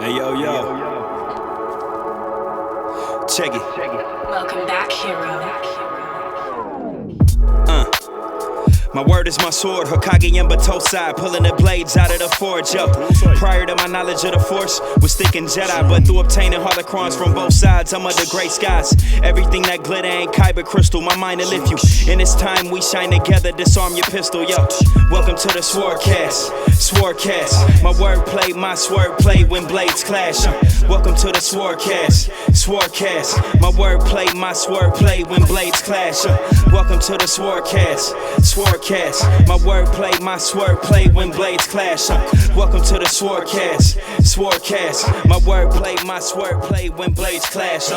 Hey, yo. Check it. Welcome back, hero. My word is my sword, Hokage and Batosai, pulling the blades out of the forge, yo. Prior to my knowledge of the Force, was thinking Jedi, but through obtaining holocrons from both sides, I'm under gray skies. Everything that glitter ain't kyber crystal, my mind to lift you. In this time we shine together, disarm your pistol, yo. Welcome to the SwordCast, my wordplay, my swordplay when blades clash. Welcome to the SwordCast, my wordplay, my swordplay when blades clash. Welcome to the SwordCast, my wordplay, my swordplay when blades clash. Welcome to the SwordCast, my wordplay, my swordplay when blades clash.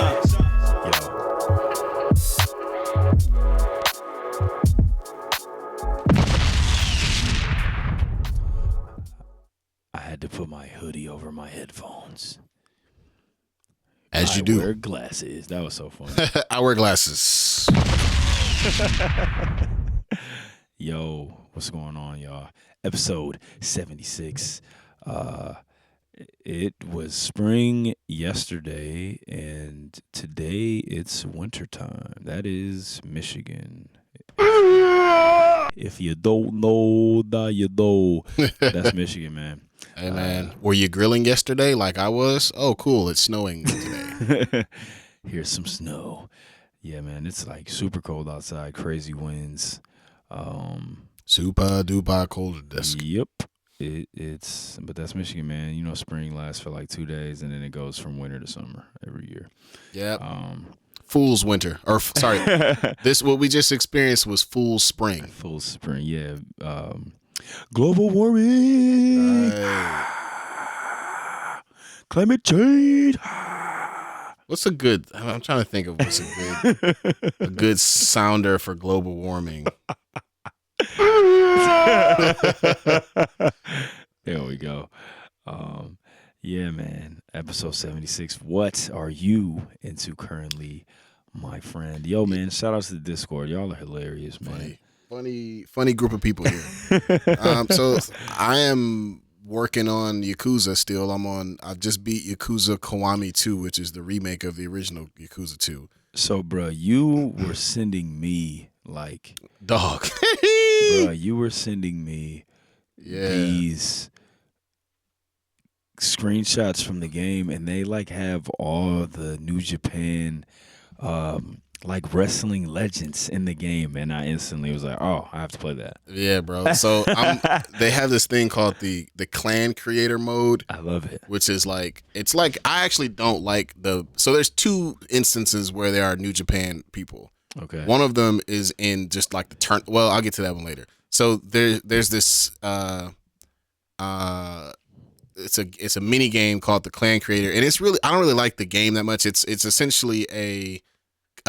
I had to put my hoodie over my headphones. As you do. I wear glasses. That was so funny. I wear glasses. Yo, what's going on, y'all? Episode 76. It was spring yesterday, and today it's wintertime. That is Michigan. If you don't know, now you know. That's Michigan, man. Hey, man. Were you grilling yesterday like I was? Oh, cool. It's snowing today. Here's some snow. Yeah, man. It's like super cold outside. Crazy winds. Super duper cold desk. Yep. But that's Michigan, man. You know, spring lasts for like 2 days, and then it goes from winter to summer every year. Yep. Fool's winter, or sorry, what we just experienced was Fool's spring. Fool's spring, yeah. Global warming, climate change. What's a good? I'm trying to think of what's a good sounder for global warming. There we go. Yeah, man. Episode 76. What are you into currently, my friend? Yo, man, shout out to the Discord. Y'all are hilarious, man. Funny group of people here. So I am working on Yakuza still. I've just beat Yakuza Kiwami 2, which is the remake of the original Yakuza 2. So, bro, you were sending me like dog. Bro, you were sending me these screenshots from the game, and they like have all the New Japan like wrestling legends in the game, and I instantly was like, oh, I have to play that. Yeah, bro. So they have this thing called the clan creator mode. I love it. Which is like, it's like, I actually don't like so there's two instances where there are New Japan people. Okay. One of them is in just like the turn. Well, I'll get to that one later. So there's this it's a mini game called the Clan Creator, and it's really, I don't really like the game that much. It's essentially a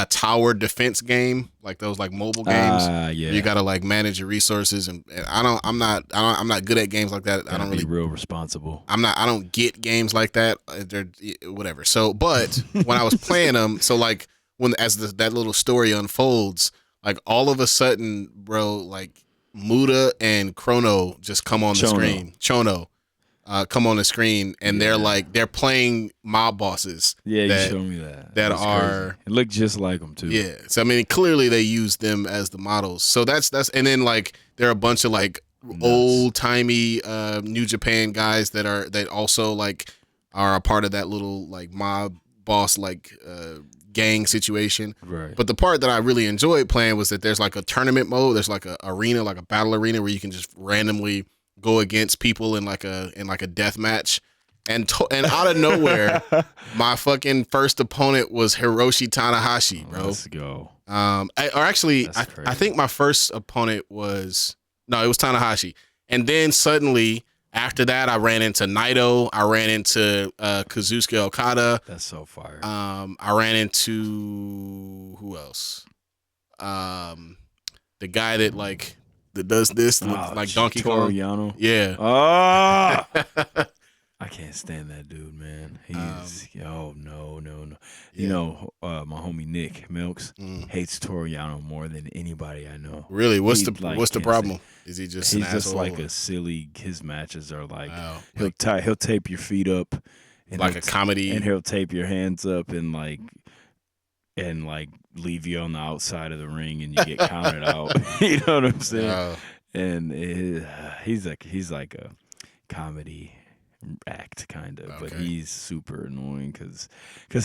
tower defense game, like those like mobile games. Yeah. You gotta like manage your resources, and I'm not good at games like that. I don't really be real responsible. I don't get games like that. They're whatever. So, but when I was playing them, so like that little story unfolds, like all of a sudden, bro, like Muda and Chrono just come on the screen. Chono. Come on the screen, and they're playing mob bosses. Yeah, you showed me that. That That's are crazy. It looked just like them too. Yeah, so I mean, clearly they use them as the models. So that's and then like there are a bunch of like old timey New Japan guys that also like are a part of that little like mob boss like gang situation. Right. But the part that I really enjoyed playing was that there's like a tournament mode. There's like a arena, like a battle arena where you can just randomly go against people in like a death match, and out of nowhere, my fucking first opponent was Hiroshi Tanahashi, bro. Let's go. I think my first opponent it was Tanahashi, and then suddenly after that, I ran into Naito. I ran into Kazuchika Okada. That's so fire. I ran into who else? The guy that does this like Donkey Kong. Toriano. Yeah. I can't stand that dude, man. He's no. Yeah. You know, my homie Nick Milks hates Toriano more than anybody I know. Really? What's the problem? Is he just he's an just asshole? like a silly. His matches are like he'll tape your feet up And like a comedy, and he'll tape your hands up and leave you on the outside of the ring, and you get counted out. You know what I'm saying? And he's like a comedy act kind of, but he's super annoying because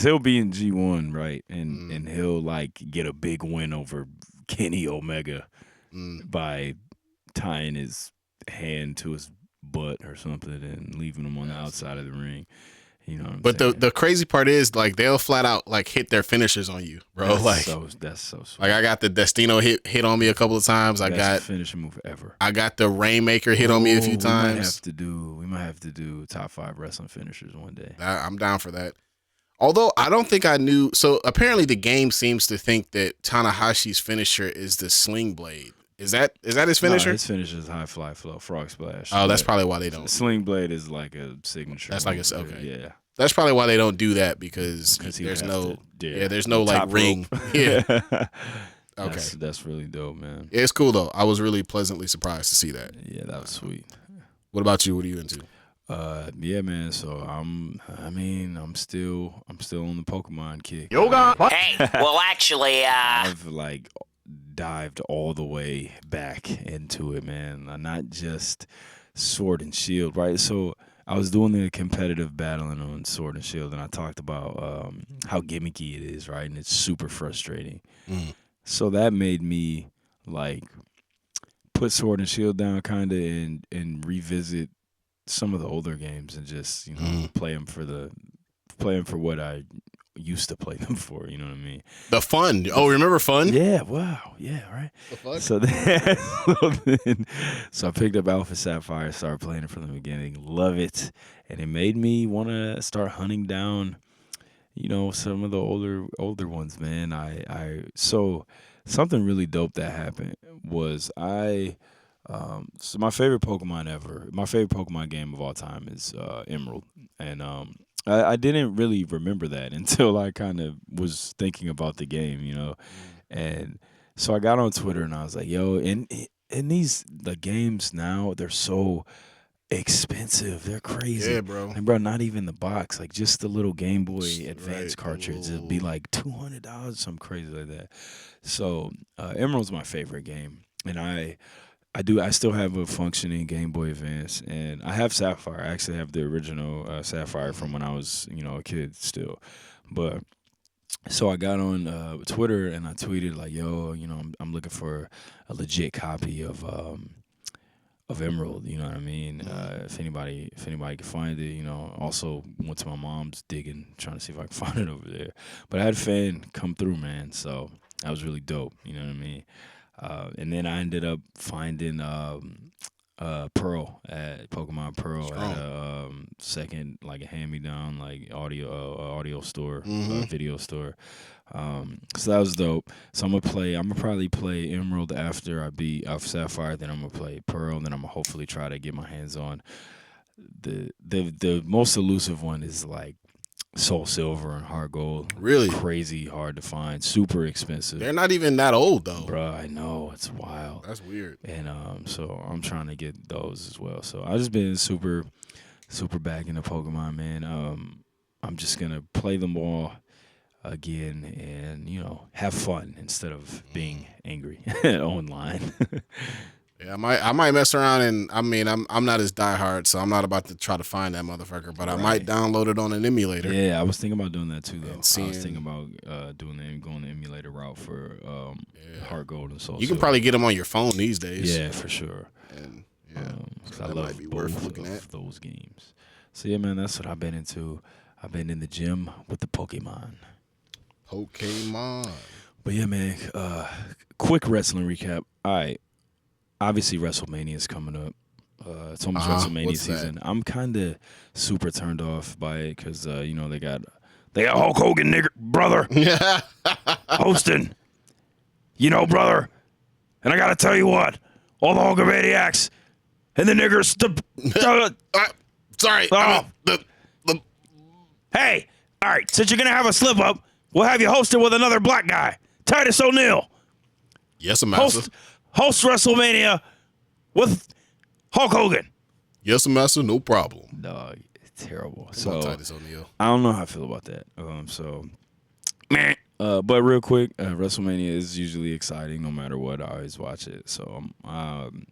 he'll be in G1, right, and he'll like get a big win over Kenny Omega by tying his hand to his butt or something and leaving him on the outside of the ring. You know what I'm saying? The crazy part is like they'll flat out like hit their finishers on you, bro. That's so sweet. Like I got the Destino hit on me a couple of times. I got finishing move ever. I got the Rainmaker hit on me a few times. We might have to do top 5 wrestling finishers one day. I'm down for that. Although I don't think I knew. So apparently the game seems to think that Tanahashi's finisher is the Sling Blade. Is that his finisher? No, his finisher is High Fly Flow, Frog Splash. Oh, that's probably why they don't. Sling Blade is like a signature. That's like a okay. Yeah. That's probably why they don't do that because there's no there's no like ring. Yeah. Okay. That's really dope, man. Yeah, it's cool though. I was really pleasantly surprised to see that. Yeah, that was sweet. What about you? What are you into? Yeah, man. So I'm still on the Pokemon kick. Yoga. Hey, well, actually, I've like dived all the way back into it, man. Not just Sword and Shield, right? So I was doing the competitive battling on Sword and Shield, and I talked about how gimmicky it is, right? And it's super frustrating. So that made me like put Sword and Shield down, kind of, and revisit some of the older games and just play them for what I used to play them for. You know what I mean? The fun. Oh, remember fun? Yeah. Wow. Yeah. Right. The fuck? So I picked up Alpha Sapphire, started playing it from the beginning, love it, and it made me want to start hunting down, some of the older ones, man. So something really dope that happened was so my favorite Pokemon game of all time is Emerald, and I didn't really remember that until I kind of was thinking about the game, and so I got on Twitter and I was like, yo, in these the games now, they're so expensive, they're crazy. Yeah, bro. And bro, not even the box, like just the little Game Boy Advance cartridge, it'd be like $200, something crazy like that. So Emerald's my favorite game, and I still have a functioning Game Boy Advance, and I have Sapphire. I actually have the original Sapphire from when I was, a kid still. But so I got on Twitter and I tweeted like, "Yo, I'm looking for a legit copy of Emerald." You know what I mean? If anybody can find it, Also went to my mom's digging, trying to see if I can find it over there. But I had a fan come through, man. So that was really dope. You know what I mean? And then I ended up finding Pearl at Pokemon Pearl at a second, like a hand-me-down, like audio store, video store. So that was dope. So I'm gonna probably play Emerald after I beat Sapphire. Then I'm gonna play Pearl. And then I'm gonna hopefully try to get my hands on the most elusive one is like Soul Silver and Heart Gold. Really? Crazy hard to find. Super expensive. They're not even that old though. Bruh, I know. It's wild. That's weird. And so I'm trying to get those as well. So I've just been super, super back into Pokemon, man. I'm just going to play them all again and, have fun instead of being angry online. Yeah, I might mess around, and I mean, I'm not as diehard, so I'm not about to try to find that motherfucker. But I might download it on an emulator. Yeah, I was thinking about doing that too, though. I was thinking about going the emulator route for Heart Gold and Soul. You can probably get them on your phone these days. Yeah, for sure. And I love both of those games. So yeah, man, that's what I've been into. I've been in the gym with the Pokemon. But yeah, man. Quick wrestling recap. All right. Obviously, Wrestlemania is coming up. It's almost WrestleMania season. I'm kind of super turned off by it because they got Hulk Hogan, nigger brother, hosting. Brother. And I gotta tell you what, all the Hulkamaniacs and the niggers. Sorry. Hey, all right. Since you're gonna have a slip up, we'll have you hosted with another black guy, Titus O'Neil. Yes, master. Host WrestleMania with Hulk Hogan. Yes, master, no problem. No, terrible. So So Titus O'Neil. I don't know how I feel about that. But real quick, WrestleMania is usually exciting no matter what. I always watch it. So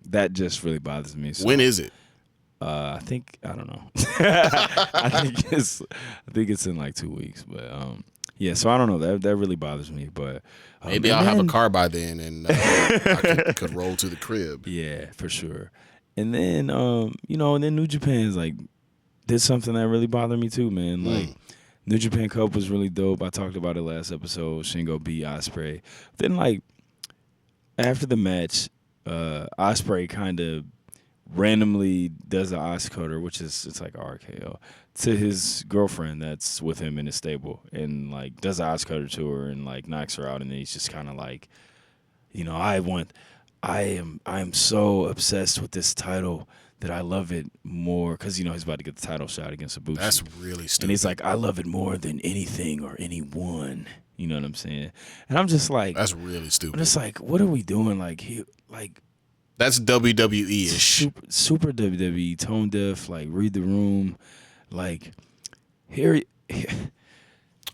that just really bothers me. So, When is it? I don't know. I think it's in like 2 weeks. But yeah, so I don't know. That really bothers me. But Maybe I'll have a car by then, and I could roll to the crib. Yeah, for sure. And then and then New Japan's like did something that really bothered me too, man. Like New Japan Cup was really dope. I talked about it last episode. Shingo beat Ospreay. Then like after the match, Ospreay kind of randomly does an Oscutter, which is it's like RKO, to his girlfriend that's with him in his stable, and like does an Oscutter to her and like knocks her out, and then he's just kind of like, I am so obsessed with this title that I love it more because he's about to get the title shot against Ibushi. That's really stupid. And he's like, I love it more than anything or anyone. You know what I'm saying? And I'm just like, that's really stupid. I'm just like, what are we doing? That's WWE-ish. Super WWE, tone deaf. Like read the room. Like here.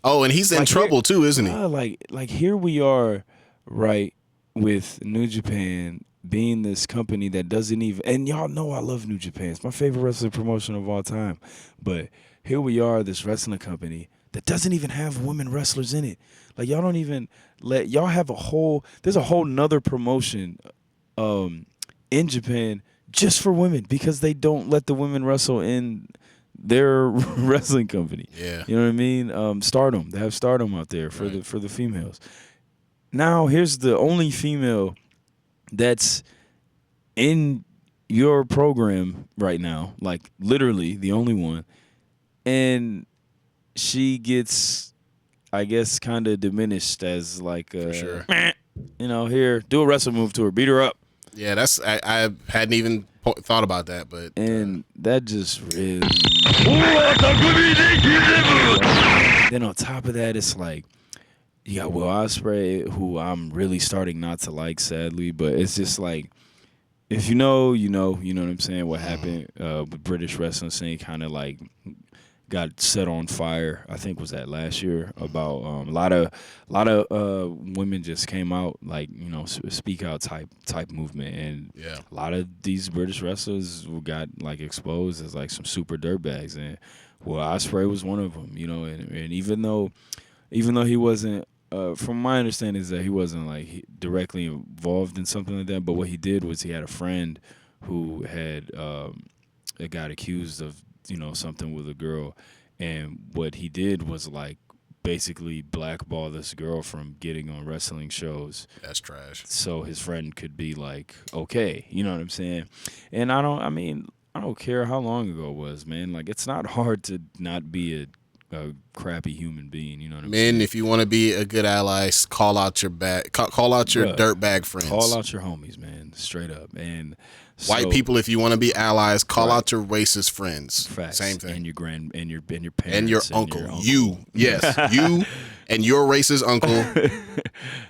Oh, and he's in trouble too, isn't he? Like here we are, right, with New Japan being this company that doesn't even, and y'all know I love New Japan. It's my favorite wrestling promotion of all time. But here we are, this wrestling company that doesn't even have women wrestlers in it. Like y'all don't even y'all have there's a whole nother promotion in Japan just for women because they don't let the women wrestle in their wrestling company. Yeah. You know what I mean? Stardom. They have Stardom out there for the females. Now here's the only female that's in your program right now, like literally the only one, and she gets, I guess, kind of diminished as like for sure. Here, do a wrestle move to her, beat her up. Yeah, I hadn't even thought about that, but and that just really. Then on top of that, it's like. You got Will Ospreay, who I'm really starting not to like, sadly. But it's just like, if you know what I'm saying. What happened with British wrestling scene, kind of like got set on fire. I think was that last year about a lot of women just came out like speak out type movement, and a lot of these British wrestlers got like exposed as like some super dirtbags, and Will Ospreay was one of them. And even though he wasn't. From my understanding is that he wasn't like directly involved in something like that, but what he did was he had a friend who had got accused of something with a girl, and what he did was like basically blackball this girl from getting on wrestling shows. That's trash. So his friend could be like, okay, you know what I'm saying? And I don't care how long ago it was, man. Like it's not hard to not be a crappy human being, you know what I mean? Men, if you want to be a good ally, call out your dirtbag friends. Call out your homies, man, straight up. And white people, if you want to be allies, call out your racist friends. Facts. Same thing. And your parents and your uncle. You and your racist uncle.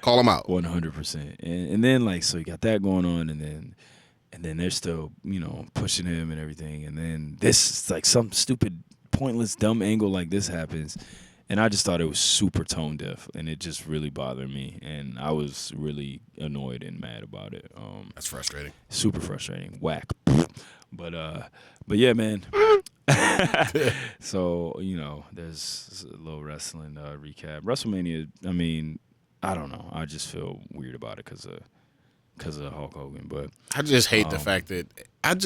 Call them out. 100%. And then so you got that going on, and then they're still pushing him and everything, and then this is like some stupid. Pointless, dumb angle like this happens, and I just thought it was super tone deaf, and it just really bothered me, and I was really annoyed and mad about it. That's frustrating. Super frustrating. Whack. But yeah, man. So there's a little wrestling recap. WrestleMania. I mean, I don't know. I just feel weird about it because of Hulk Hogan, but I just hate the fact that Edge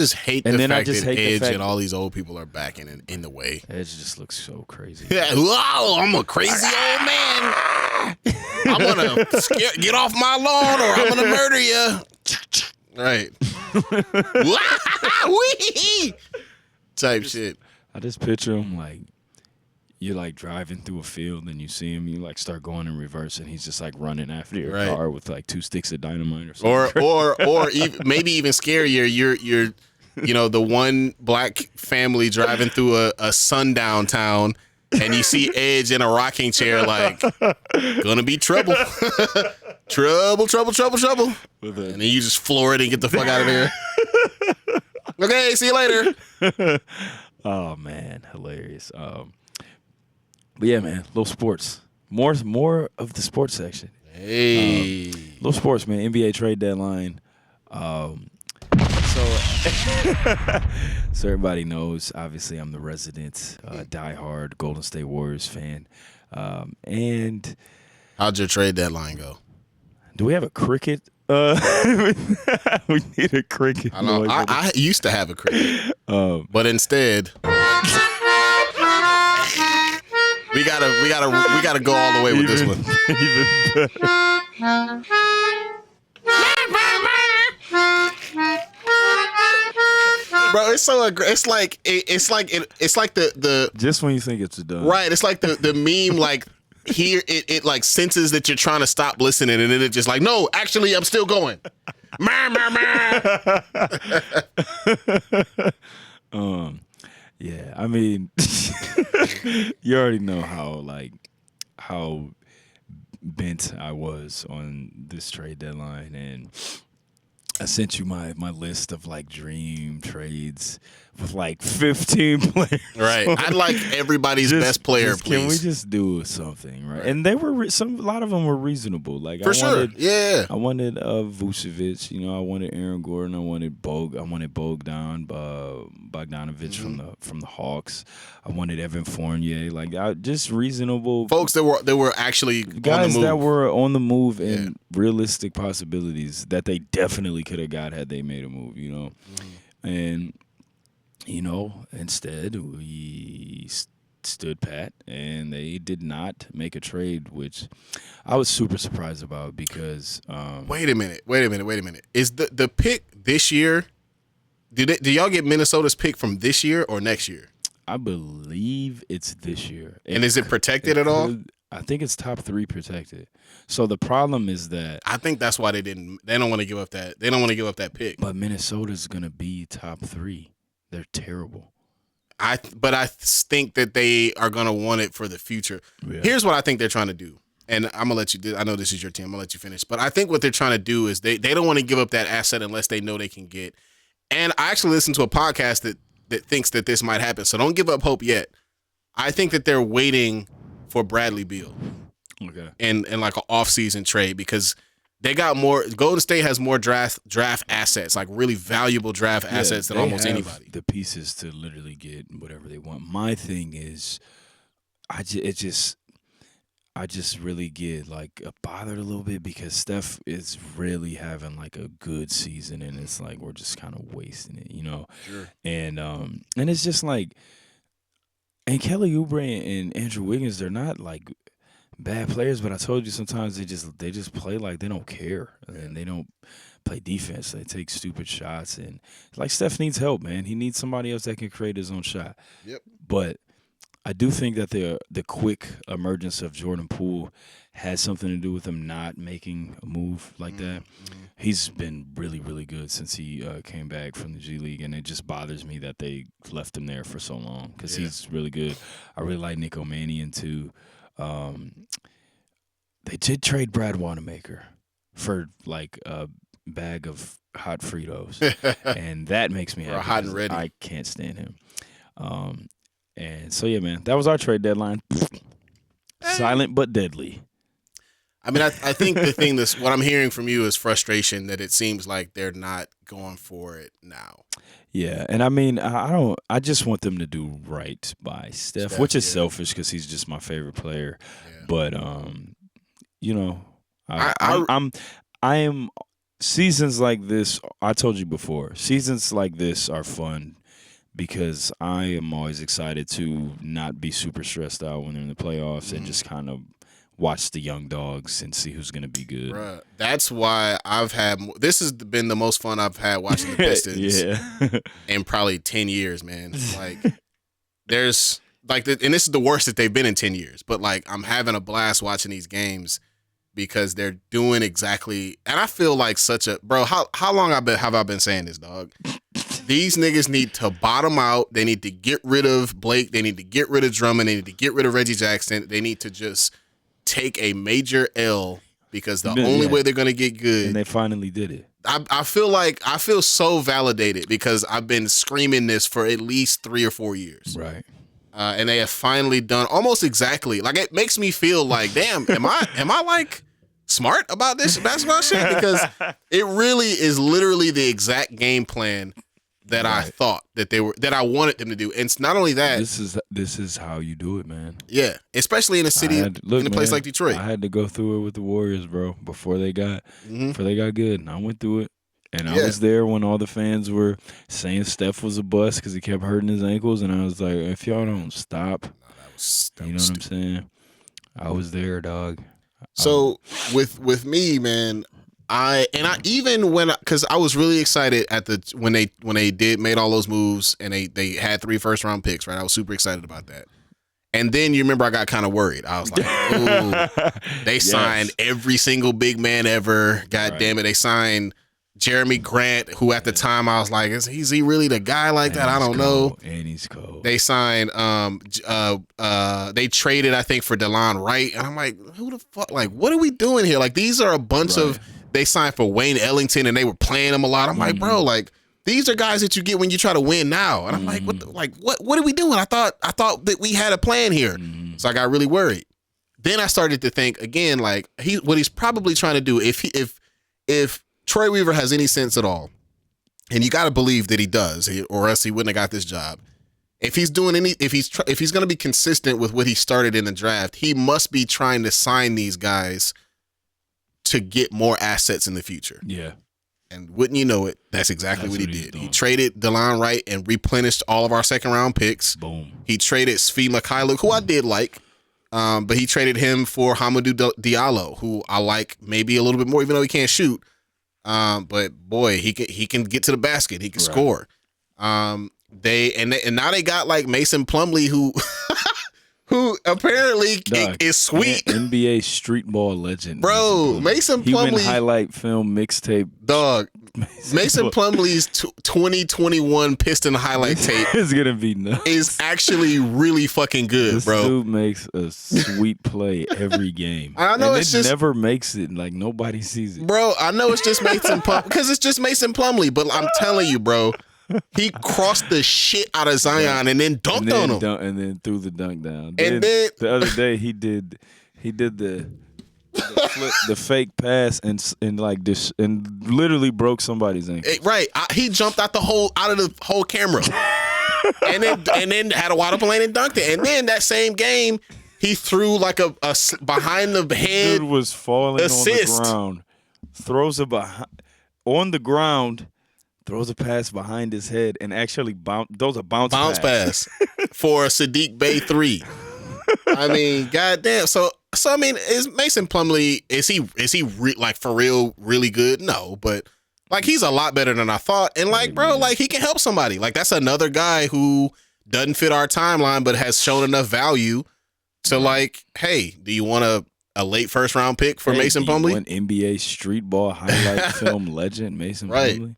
and all these old people are back in the way. Edge just looks so crazy. Yeah, whoa, I'm a crazy old man. I'm gonna get off my lawn or I'm gonna murder you. Right. Type shit. I just picture him like. You're like driving through a field and you see him, you like start going in reverse and he's just like running after your car with like 2 sticks of dynamite or something. Or even, maybe even scarier, you're the one black family driving through a sundown town and you see Edge in a rocking chair like, gonna be trouble. trouble. And then you just floor it and get the fuck out of there. Okay, see you later. Oh man, hilarious. But yeah, man, little sports. More of the sports section. Hey. Little sports, man. NBA trade deadline. So, so everybody knows. Obviously, I'm the resident diehard Golden State Warriors fan. And How'd your trade deadline go? do we have a cricket? We need a cricket. I know. noise. I used to have a cricket, but instead, we gotta go all the way with this one. Even better. Bro, it's so it's like the Just when you think it's done. right. It's like the meme like. Here it like senses that you're trying to stop listening, and then it just like, no, actually, I'm still going. Yeah, I mean, you already know how bent I was on this trade deadline, and I sent you my list of like dream trades with like 15 players. Right. I'd like everybody's best player, please. Can we just do something, right? And they were a lot of them were reasonable. Like For sure. Yeah. I wanted Vucevic. You know, I wanted Aaron Gordon. I wanted Bogdanovich from the Hawks. I wanted Evan Fournier. Like just reasonable Folks that were actually guys on the move. that were on the move and realistic possibilities that they definitely could have got had they made a move. You know, and. You know, instead we stood pat, and they did not make a trade, which I was super surprised about because. Wait a minute. Is the pick this year? Do y'all get Minnesota's pick from this year or next year? I believe it's this year. And is it protected at all? I think it's top 3 protected. So the problem is that I think that's why they don't want to give up that. They don't want to give up that pick. But Minnesota's gonna be top 3. They're terrible. But I think that they are going to want it for the future. Yeah. Here's what I think they're trying to do. And I'm going to let you I know this is your team. I'm going to let you finish. But I think what they're trying to do is they don't want to give up that asset unless they know they can get. And I actually listened to a podcast that thinks that this might happen. So don't give up hope yet. I think that they're waiting for Bradley Beal. Okay. And like an off-season trade because they got more. Golden State has more draft assets, like really valually draft assets than almost anybody. The pieces to literally get whatever they want. My thing is, I just really get like bothered a little bit because Steph is really having like a good season, and it's like we're just kind of wasting it, you know. Sure. And it's just like, and Kelly Oubre and Andrew Wiggins, they're not like bad players, but I told you sometimes they just play like they don't care, and they don't play defense. They take stupid shots, and like Steph needs help, man. He needs somebody else that can create his own shot. Yep. But I do think that the quick emergence of Jordan Poole has something to do with him not making a move like that. He's been really, really good since he came back from the G League, and it just bothers me that they left him there for so long because he's really good. I really like Nick O'Manion too. They did trade Brad Wanamaker for like a bag of hot Fritos, and that makes me happy. Hot and ready. I can't stand him. And so yeah, man, that was our trade deadline. Silent but deadly. I mean, I think the thing what I'm hearing from you is frustration that it seems like they're not going for it now. Yeah, and I mean, I just want them to do right by Steph, which is selfish because he's just my favorite player. Yeah. But you know, I am seasons like this. I told you before, seasons like this are fun because I am always excited to not be super stressed out when they're in the playoffs and just kind of watch the young dogs and see who's going to be good. Bruh, that's why this has been the most fun I've had watching the Pistons in probably 10 years, man. Like, there's, like, and this is the worst that they've been in 10 years, but, like, I'm having a blast watching these games because they're doing exactly, and I feel like bro, how long have I been saying this, dog? These niggas need to bottom out. They need to get rid of Blake. They need to get rid of Drummond. They need to get rid of Reggie Jackson. They need to just take a major L because the only way they're going to get good. And they finally did it. I feel so validated because I've been screaming this for at least 3 or 4 years. Right. And they have finally done almost exactly. Like, it makes me feel like, damn, am I like smart about this basketball shit? Because it really is literally the exact game plan that I thought that I wanted them to do. And it's not only that. This is how you do it, man. Yeah, especially in a city, in a place like Detroit. I had to go through it with the Warriors, bro, before they got good. And I went through it. And I was there when all the fans were saying Steph was a bust because he kept hurting his ankles. And I was like, if y'all don't stop, you know what I'm saying? I was there, dog. So with me, man, because I was really excited when they made all those moves and they had 3 first-round picks, right? I was super excited about that. And then you remember I got kind of worried. I was like, ooh, they signed every single big man ever. God damn it. They signed Jeremy Grant, who at the time I was like, is he really the guy like that? I don't know. And he's cold. They signed, they traded, I think, for DeLon Wright. And I'm like, who the fuck? Like, what are we doing here? Like, these are a bunch of, they signed for Wayne Ellington and they were playing him a lot. I'm like, bro, like, these are guys that you get when you try to win now. And I'm like, what are we doing? I thought that we had a plan here. So I got really worried. Then I started to think again, like, what he's probably trying to do, if Troy Weaver has any sense at all, and you got to believe that he does, or else he wouldn't have got this job. If he's going to be consistent with what he started in the draft, he must be trying to sign these guys to get more assets in the future. Yeah. And wouldn't you know it, that's exactly what he did. He traded DeLon Wright and replenished all of our second-round picks. Boom. He traded Svi Mikhailuk, who I did like, but he traded him for Hamidou Diallo, who I like maybe a little bit more, even though he can't shoot. But boy, he can get to the basket. He can score. And now they got like Mason Plumlee, who apparently is sweet. NBA street ball legend. Bro, Mason Plumlee. He went highlight film mixtape. Dog. Mason Plumlee's 2021 Piston highlight tape is going to be nuts. Is actually really fucking good, this bro. This dude makes a sweet play every game. I know and it never makes it. Like, nobody sees it. Bro, I know it's just Mason Plumlee. Because it's just Mason Plumlee. But I'm telling you, bro, he crossed the shit out of Zion and then dunked on him. And then threw the dunk down. And then the other day he did the flip, the fake pass and like this and literally broke somebody's ankle. Right, he jumped out of the whole camera, and then had a wide open lane and dunked it. And then that same game, he threw like a behind the head. Dude was falling assist. On the ground, throws a on the ground. Throws a pass behind his head and actually throws a bounce pass for a Sadiq Bey 3. I mean, goddamn. So I mean, is Mason Plumlee, is he like for real really good? No, but like he's a lot better than I thought. And like, bro, like he can help somebody. Like that's another guy who doesn't fit our timeline but has shown enough value to like, hey, do you want a late first round pick for Mason Plumlee? An NBA street ball highlight film legend, Mason Plumlee.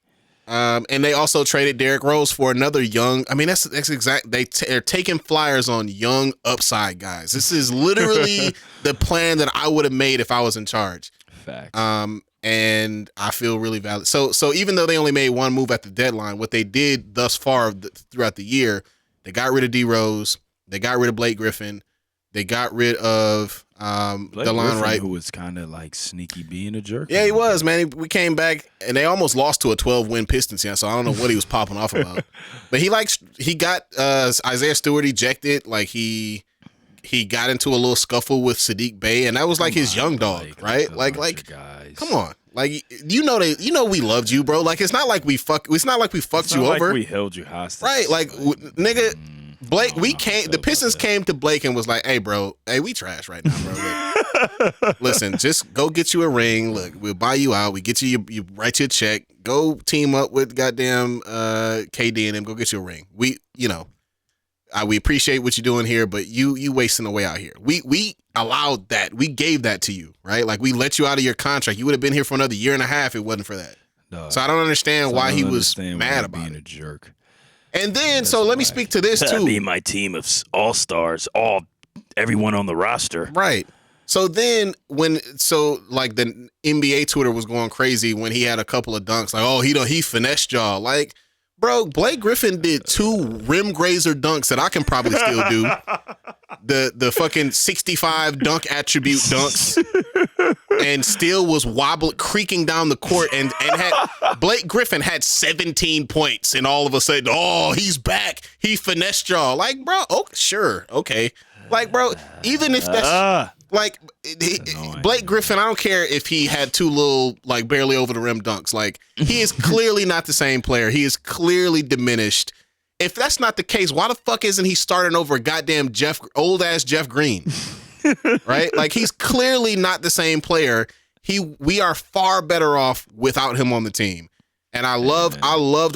And they also traded Derrick Rose for another young. I mean, that's exact. They're taking flyers on young upside guys. This is literally the plan that I would have made if I was in charge. Facts. And I feel really valid. So even though they only made one move at the deadline, what they did thus far throughout the year, they got rid of D Rose, they got rid of Blake Griffin, they got rid of DeLon Wright, who was kind of like sneaky being a jerk. Yeah, he was, man. We came back and they almost lost to a 12-win Pistons. Yeah, so I don't know what he was popping off about. But he got Isaiah Stewart ejected. Like he got into a little scuffle with Sadiq Bey, and that was like his young dog, right? Like guys. Come on. Like you know we loved you, bro. Like it's not like we fucked you over. Like we held you hostage. Right? Like nigga. Blake, the Pistons came to Blake and was like, "Hey, bro, we trash right now, bro. Look, listen, just go get you a ring. Look, we'll buy you out. We get you write you a check. Go team up with goddamn KD and them. Go get you a ring. We appreciate what you're doing here, but you wasting away out here. We allowed that. We gave that to you, right? Like we let you out of your contract. You would have been here for another year and a half if it wasn't for that. No, so I don't understand why he was mad about being it. A jerk. And then, so let me speak to this too. Be my team of all stars, everyone on the roster. Right. So then like the NBA Twitter was going crazy when he had a couple of dunks, like, oh, he finessed y'all. Like, bro, Blake Griffin did 2 rim grazer dunks that I can probably still do. The fucking 65 dunk attribute dunks, and still was creaking down the court, and had Blake Griffin had 17 points, and all of a sudden, oh, he's back. He finessed y'all. Like, bro, oh, sure, okay. Like, bro, even if that's like Blake Griffin, I don't care if he had 2 little, like, barely over the rim dunks. Like, he is clearly not the same player. He is clearly diminished. If that's not the case, why the fuck isn't he starting over a goddamn old ass Jeff Green? Right? Like, he's clearly not the same player. We are far better off without him on the team. And I loved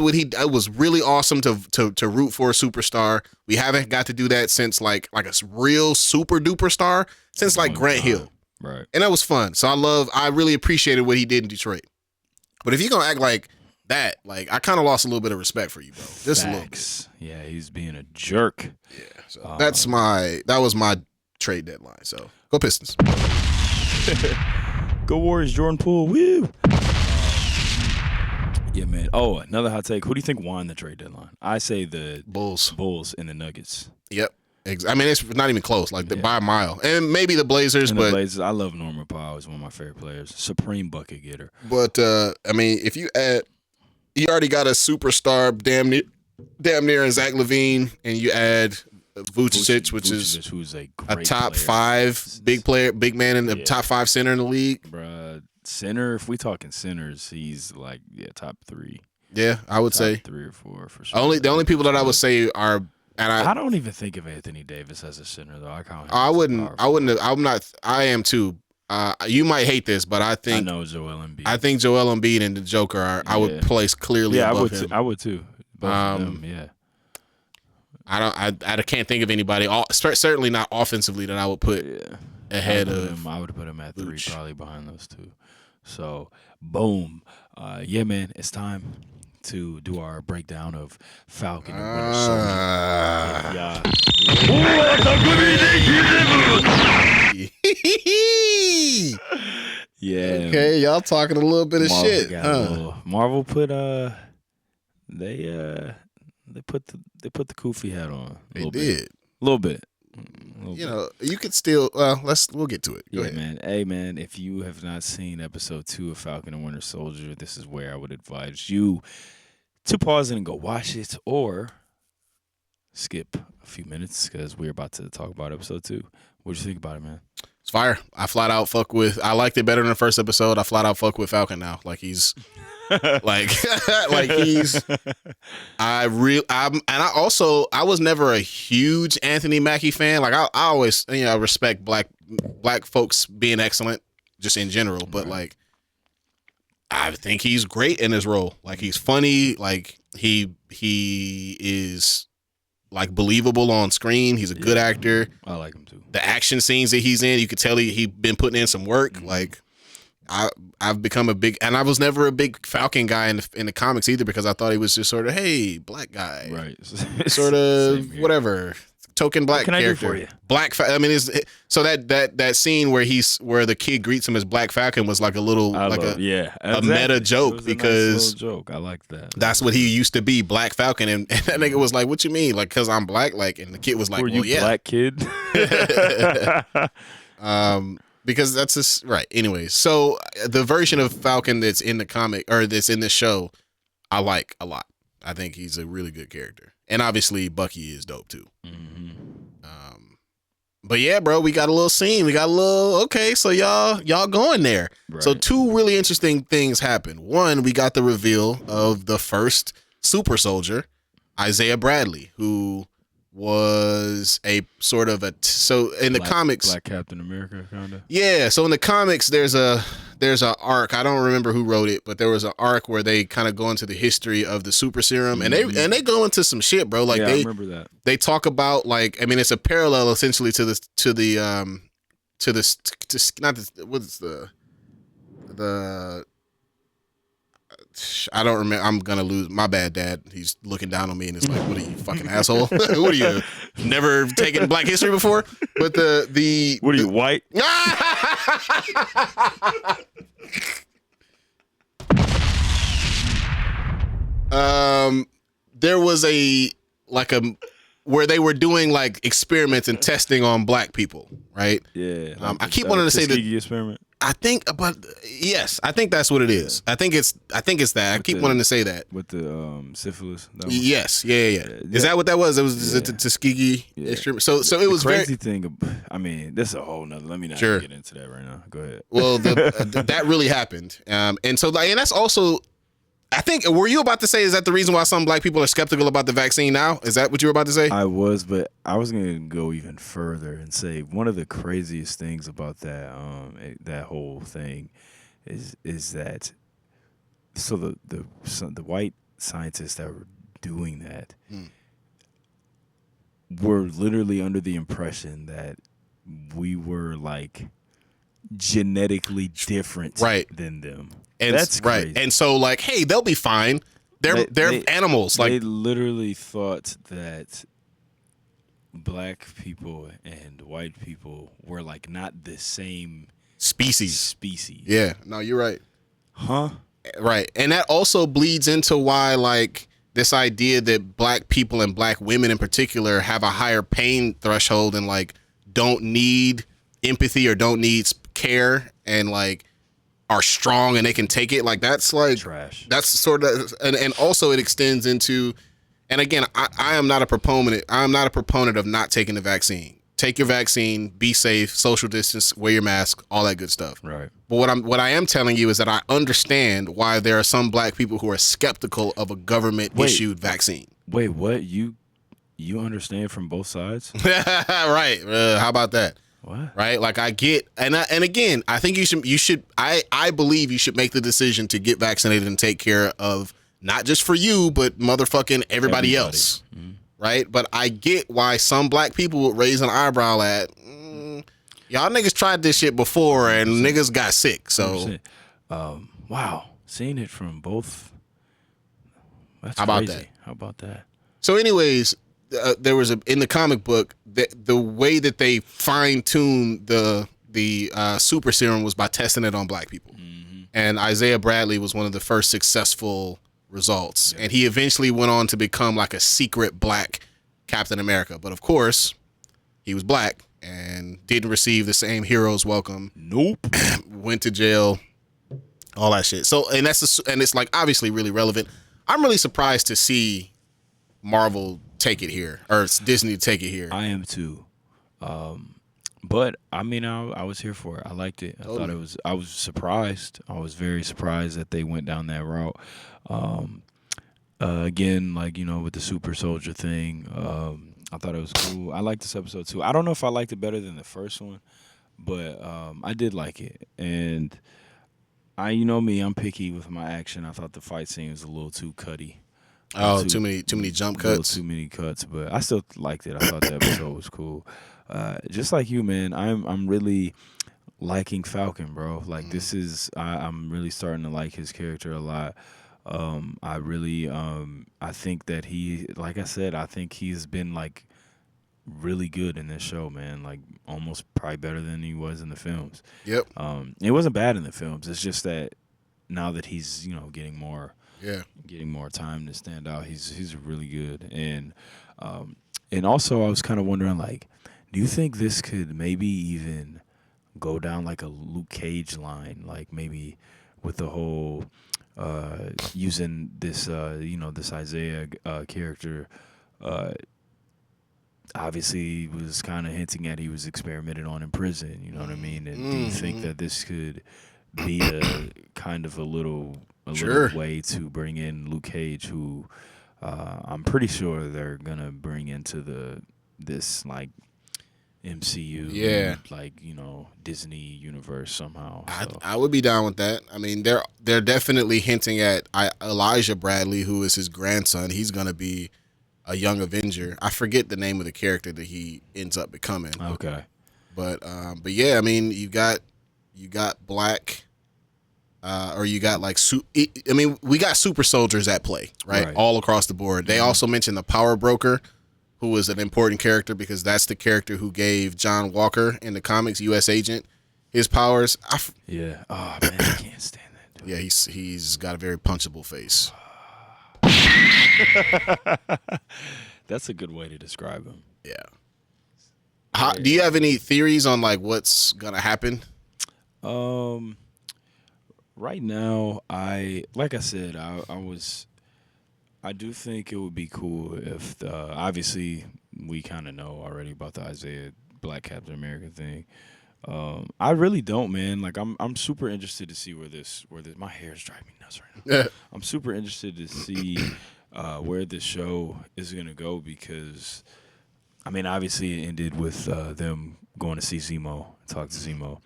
what it was really awesome to root for a superstar. We haven't got to do that since like a real super duper star since like Grant Hill. Right. And that was fun. So I really appreciated what he did in Detroit. But if you're gonna act like that, like, I kind of lost a little bit of respect for you, bro. Just a little bit. Yeah, he's being a jerk. Yeah. So that was my trade deadline. So go Pistons. Go Warriors, Jordan Poole. Woo. Yeah, man. Oh, another hot take. Who do you think won the trade deadline? I say the Bulls and the Nuggets. Yep. I mean, it's not even close, like by a mile. And maybe the Blazers, but the Blazers, I love Norman Powell. He's one of my favorite players. Supreme bucket getter. But I mean, if you already got a superstar damn near in Zach LaVine, and you add Vucevic, which is who's a top player. 5 big man in the top 5 center in the league. Bruh, center. If we talking centers, he's like top 3. Yeah, I would say 3 or 4 for sure. The only people that I would say are. And I don't even think of Anthony Davis as a center though. I am too. You might hate this, but I know Joel Embiid. I think Joel Embiid and the Joker I would place clearly above him. I would too. Both of them, yeah. I can't think of anybody. Certainly not offensively that I would put ahead of him. I would put him at 3, probably behind those 2. So boom, yeah, man, it's time to do our breakdown of Falcon and Winter Soldier. Yeah. Okay, y'all talking a little bit of Marvel shit. Marvel put they put the Koofy hat on. They did. A little bit. You know, you could still. We'll get to it. Go ahead. Man. Hey, man, if you have not seen episode 2 of Falcon and Winter Soldier, this is where I would advise you to pause it and go watch it, or skip a few minutes because we're about to talk about episode 2. What'd you think about it, man? It's fire. I flat out fuck with. I liked it better than the first episode. I flat out fuck with Falcon now. Like he's. like he's I was never a huge Anthony Mackie fan. Like I always respect black folks being excellent just in general, but like I think he's great in his role. Like he's funny, like he is like believable on screen. He's a good actor. I like him too. The action scenes that he's in, you could tell he been putting in some work. Mm-hmm. Like I've become and I was never a big Falcon guy in the comics either because I thought he was just sort of, hey, black guy, right? Sort of whatever, token black character. What can I do for you? I mean, so that scene where the kid greets him as Black Falcon was like a little a meta joke because nice joke. I like that. That's what he used to be, Black Falcon, and that nigga was like, "What you mean? Like, cause I'm black?" Like, and the kid was like, "Well, you black kid." Because that's just right. Anyways, so the version of Falcon that's in the comic or that's in this show, I like a lot. I think he's a really good character, and obviously Bucky is dope too. Mm-hmm. But yeah, bro, we got a little scene. We got a little okay. So y'all going there. Right. So 2 really interesting things happened. One, we got the reveal of the first super soldier, Isaiah Bradley, who was a sort of so in the comics, Black Captain America kind of. Yeah, so in the comics there's a arc. I don't remember who wrote it, but there was an arc where they kind of go into the history of the super serum, and they go into some shit, bro. Like I remember that. They talk about like I mean it's a parallel essentially to what's I don't remember. I'm gonna lose. My bad, Dad. He's looking down on me and is like, "What are you, fucking asshole? What are you? Never taken Black History before?" But the What are you, white? There was where they were doing like experiments and testing on Black people, right? Yeah. I keep wanting to say that. Tuskegee experiment. I think, but yes, I think that's what it is. I think it's that. I keep wanting to say that with the syphilis. That one? Yes, yeah. Is that what that was? It was the Tuskegee experiment. So it was crazy thing. I mean, this is a whole nother. Let me not get into that right now. Go ahead. Well, that really happened, and so and that's also. I think, were you about to say, is that the reason why some Black people are skeptical about the vaccine now? Is that what you were about to say? I was, but I was going to go even further and say one of the craziest things about that whole thing is that the white scientists that were doing that were literally under the impression that we were like genetically different than them. And that's crazy. Right. And so like, hey, they'll be fine. They're animals. Like they literally thought that Black people and white people were like not the same species. Yeah. No, you're right. Huh? Right. And that also bleeds into why like this idea that Black people and Black women in particular have a higher pain threshold and like don't need empathy or don't need care and like are strong and they can take it. Like that's like trash. That's sort of and also it extends into, and again, I am not a proponent. I'm not a proponent of not taking the vaccine. Take your vaccine, be safe, social distance, wear your mask, all that good stuff. Right. But what I am telling you is that I understand why there are some Black people who are skeptical of a government issued vaccine. Wait, what? You understand from both sides? Right. How about that? What? Right? Like I get, and again, I think I believe you should make the decision to get vaccinated and take care of not just for you, but motherfucking everybody else. Mm-hmm. Right? But I get why some Black people would raise an eyebrow at, y'all niggas tried this shit before and niggas got sick. So, wow. Seeing it from both. That's how crazy. About that? How about that? So anyways, there was in the comic book the way that they fine-tuned the super serum was by testing it on Black people. Mm-hmm. And Isaiah Bradley was one of the first successful results. Yeah. And he eventually went on to become like a secret Black Captain America. But of course, he was Black and didn't receive the same hero's welcome. Nope. Went to jail, all that shit. So, and it's like obviously really relevant. I'm really surprised to see Marvel take it here, or Disney take it here. I am too. But I mean, I was here for it. I liked it. I was surprised. I was very surprised that they went down that route. Again, like, with the super soldier thing, I thought it was cool. I liked this episode too. I don't know if I liked it better than the first one, but I did like it. And me, I'm picky with my action. I thought the fight scene was a little too cutty. Oh, too many jump cuts. Too many cuts, but I still liked it. I thought the episode was cool. Just like you, man, I'm really liking Falcon, bro. Like this is, I'm really starting to like his character a lot. I really, I think that he, like I said, I think he's been like really good in this show, man. Like almost probably better than he was in the films. Yep. It wasn't bad in the films. It's just that now that he's, getting more time to stand out, he's really good. And also I was kind of wondering, like, do you think this could maybe even go down like a Luke Cage line, like maybe with the whole using this this Isaiah character, obviously was kind of hinting at he was experimented on in prison, you know what I mean? And do you think that this could be a kind of a little way to bring in Luke Cage, who I'm pretty sure they're gonna bring into this like MCU, like Disney universe somehow. So. I would be down with that. I mean, they're definitely hinting at Elijah Bradley, who is his grandson. He's gonna be a young Avenger. I forget the name of the character that he ends up becoming. Okay, but yeah, I mean, you got Black or you got like I mean, we got super soldiers at play, right? All across the board. They also mentioned the power broker, who was an important character because that's the character who gave John Walker in the comics, U.S. Agent, his powers. Yeah. Oh man, I can't stand that dude. Yeah, he's got a very punchable face. That's a good way to describe him. Yeah. Do you have any theories on like what's gonna happen? Right now, I do think it would be cool if obviously we kind of know already about the Isaiah Black Captain America thing. I really don't, man. Like I'm super interested to see where this my hair is driving me nuts right now. I'm super interested to see where this show is gonna go because, I mean, obviously it ended with them going to see Zemo, talk to Zemo.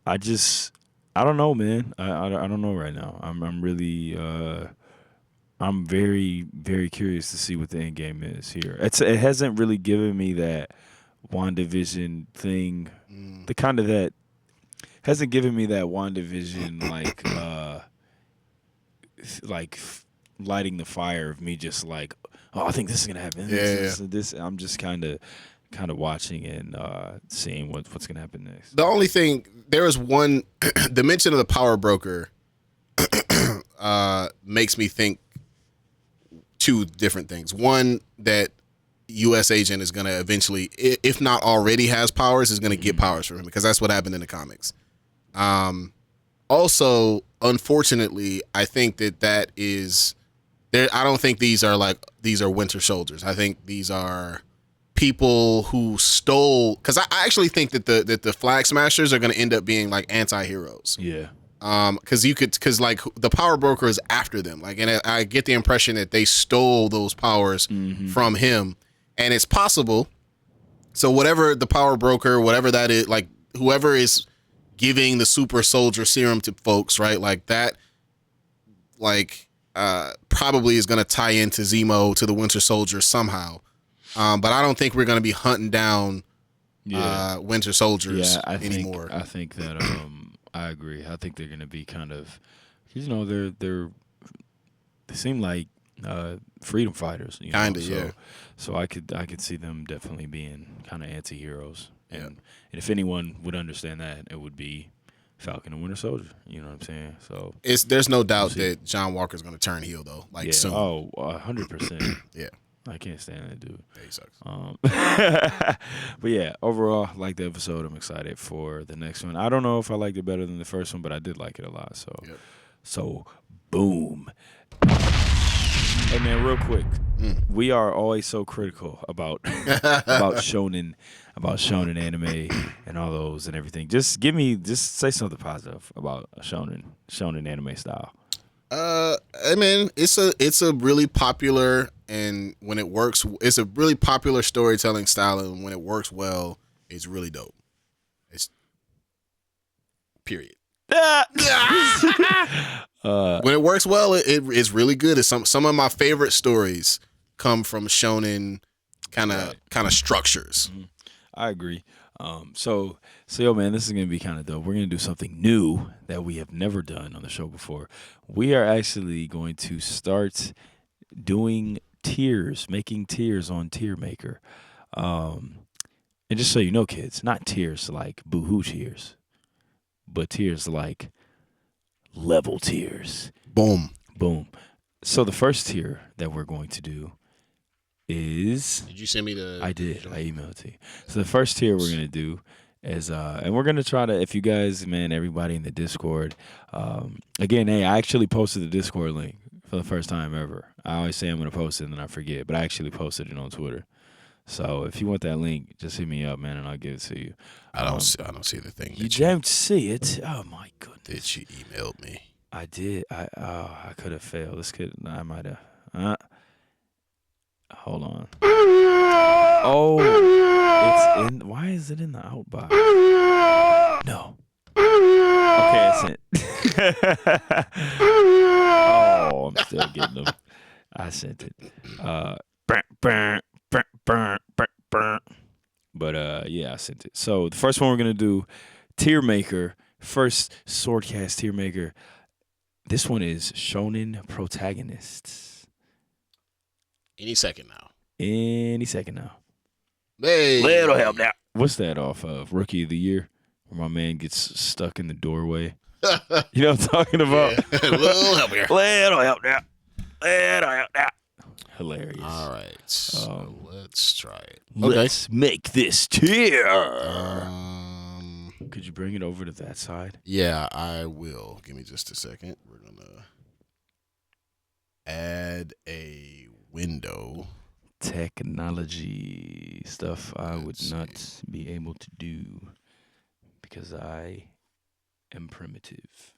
I don't know, man. I don't know right now. I'm really I'm very, very curious to see what the end game is here. It hasn't really given me that WandaVision thing, the kind of that hasn't given me that WandaVision like lighting the fire of me just like, oh, I think this is gonna happen. This I'm just kind of watching and seeing what's gonna happen next. The only thing, there was one, the mention of the power broker makes me think two different things. One, that U.S. Agent is gonna eventually, if not already has powers, is gonna get powers from him because that's what happened in the comics. Also, unfortunately, I think that is there. I don't think these are Winter Soldiers. I think these are people who stole, because I actually think that the Flag Smashers are going to end up being like anti-heroes. Yeah. Because like the power broker is after them. Like, and I get the impression that they stole those powers from him, and it's possible. So whatever the power broker, whatever that is, like whoever is giving the super soldier serum to folks, right? Like that, like probably is going to tie into Zemo, to the Winter Soldier somehow. But I don't think we're going to be hunting down Winter Soldiers anymore. I think that I agree. I think they're going to be kind of, they seem like freedom fighters. Kind of, yeah. So I could see them definitely being kind of anti-heroes. And if anyone would understand that, it would be Falcon and Winter Soldier. You know what I'm saying? So there's no doubt that John Walker's going to turn heel though, like soon. Oh, 100%. Yeah. I can't stand that dude. Yeah, he sucks. But yeah, overall, like the episode. I'm excited for the next one. I don't know if I liked it better than the first one, but I did like it a lot. So boom. Hey man, real quick, we are always so critical about shonen anime and all those and everything. Just say something positive about shonen anime style. I mean, it's a really popular, and when it works, it's a really popular storytelling style, and when it works well, it's really dope. It's period. When it works well, it's really good. It's some of my favorite stories come from shonen kind of structures. I agree. So yo, man, this is gonna be kind of dope. We're gonna do something new that we have never done on the show before. We are actually going to start doing tiers, making tiers on Tier Maker. And just so you know, kids, not tiers like boohoo tiers, but tiers like level tiers. Boom. So the first tier that we're going to do is... Did you send me the... I did. I emailed it to you. So the first tier we're going to do is... and we're going to try to... If you guys, man, everybody in the Discord... again, hey, I actually posted the Discord link for the first time ever. I always say I'm going to post it and then I forget, but I actually posted it on Twitter. So if you want that link, just hit me up, man, and I'll give it to you. I don't see the thing. You don't see it? Oh, my goodness. Did she emailed me? I did. I could have failed. I might have. Hold on. Oh, it's in. Why is it in the outbox? No. Okay, it's in. Oh, I'm still getting them. I sent it. But yeah, I sent it. So the first one we're gonna do, Tier Maker. first SwordCast tier maker. This one is Shonen Protagonists. Any second now. Any second now. Hey. Little help now. What's that off of? Rookie of the Year? Where my man gets stuck in the doorway. You know what I'm talking about? Yeah. Little help here. Little help now. Little help now. Hilarious. All right. So let's try it. Let's make this tier. Um, Could you bring it over to that side? yeah, I will. Give me just a second. We're going to add a window. Technology stuff I would Let's not be able to do because I am primitive.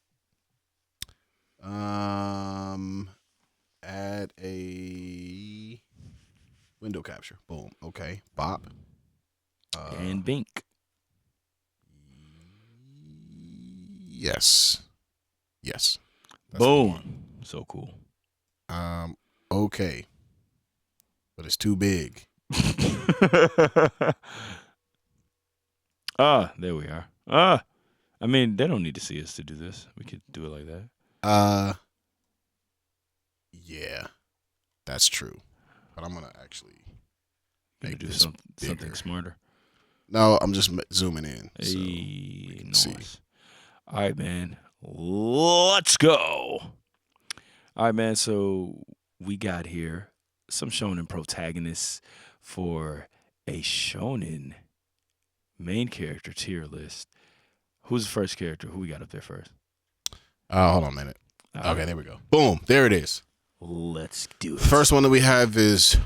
Add a window capture. Boom. Okay. Bop. And Bink. Yes. Yes. That's the one. Boom. So cool. Okay. But it's too big. There we are. I mean, they don't need to see us to do this. We could do it like that. Yeah. That's true. But I'm going to actually You make could do this something bigger. smarter. No, I'm just zooming in. So Hey, we can nice. see. All right, man. Let's go. All right, man. So we got here some shonen protagonists for a shonen main character tier list. Who's the first character? Who we got up there first? Hold on a minute. Okay, there we go. Boom. There it is. Let's do it. First one that we have is,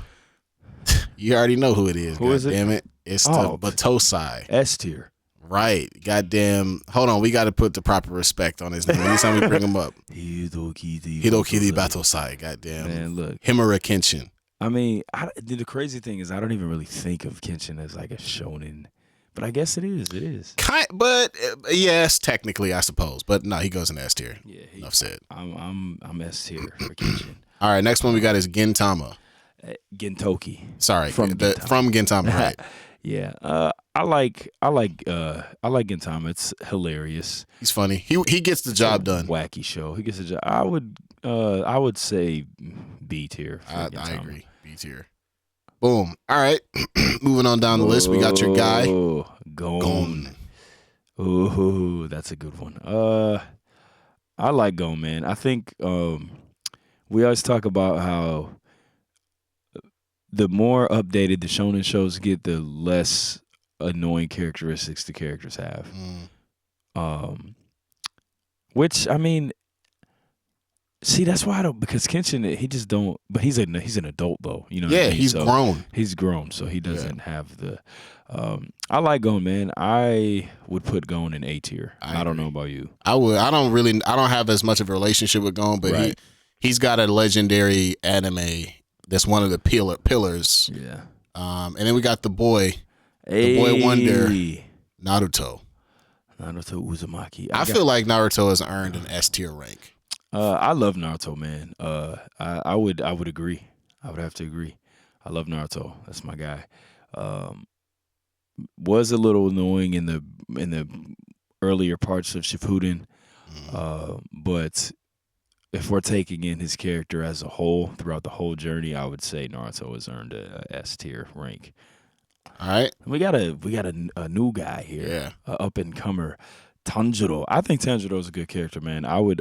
you already know who it is. Who is it? Damn it. It's Oh. the Batosai. S tier. Right. Goddamn. Hold on. We got to put the proper respect on his name. Anytime we bring him up. Hidokiri Batosai. Goddamn. Man, look. Himura Kenshin. I mean, the crazy thing is I don't even really think of Kenshin as like a shonen. But I guess it is. It is. But yes, technically, I suppose. But no, he goes in S tier. Yeah. Enough said. I'm S tier for Kenshin. All right. Next one we got is Gintama. Gintoki. Sorry. From From Gintama. Right. Yeah. I like Gintama. It's hilarious. He's funny. He gets the job done. Wacky show. He gets a job. I would say B tier. For I Gintama. agree. B tier. Boom. All right. Moving on down the list, we got your guy. Gon. Ooh, that's a good one. I like Gon, man. I think we always talk about how the more updated the shonen shows get, the less annoying characteristics the characters have. Which I mean, see, that's why I don't, because Kenshin, he just don't. But he's an adult though, you know. Yeah, what I mean? he's So grown. He's grown, so he doesn't have the. I like Gon, man. I would put Gon in A tier. I don't know about you. I would. I don't have as much of a relationship with Gon, but Right. he's got a legendary anime that's one of the pillars. Yeah. And then we got the boy wonder, Naruto. Naruto Uzumaki. I feel like Naruto has earned an S tier rank. I love Naruto, man. I would agree. I would have to agree. I love Naruto. That's my guy. Was a little annoying in the earlier parts of Shippuden, but if we're taking in his character as a whole throughout the whole journey, I would say Naruto has earned a S tier rank. All right. We got a new guy here, Yeah. up and comer, Tanjiro. I think Tanjiro is a good character, man. I would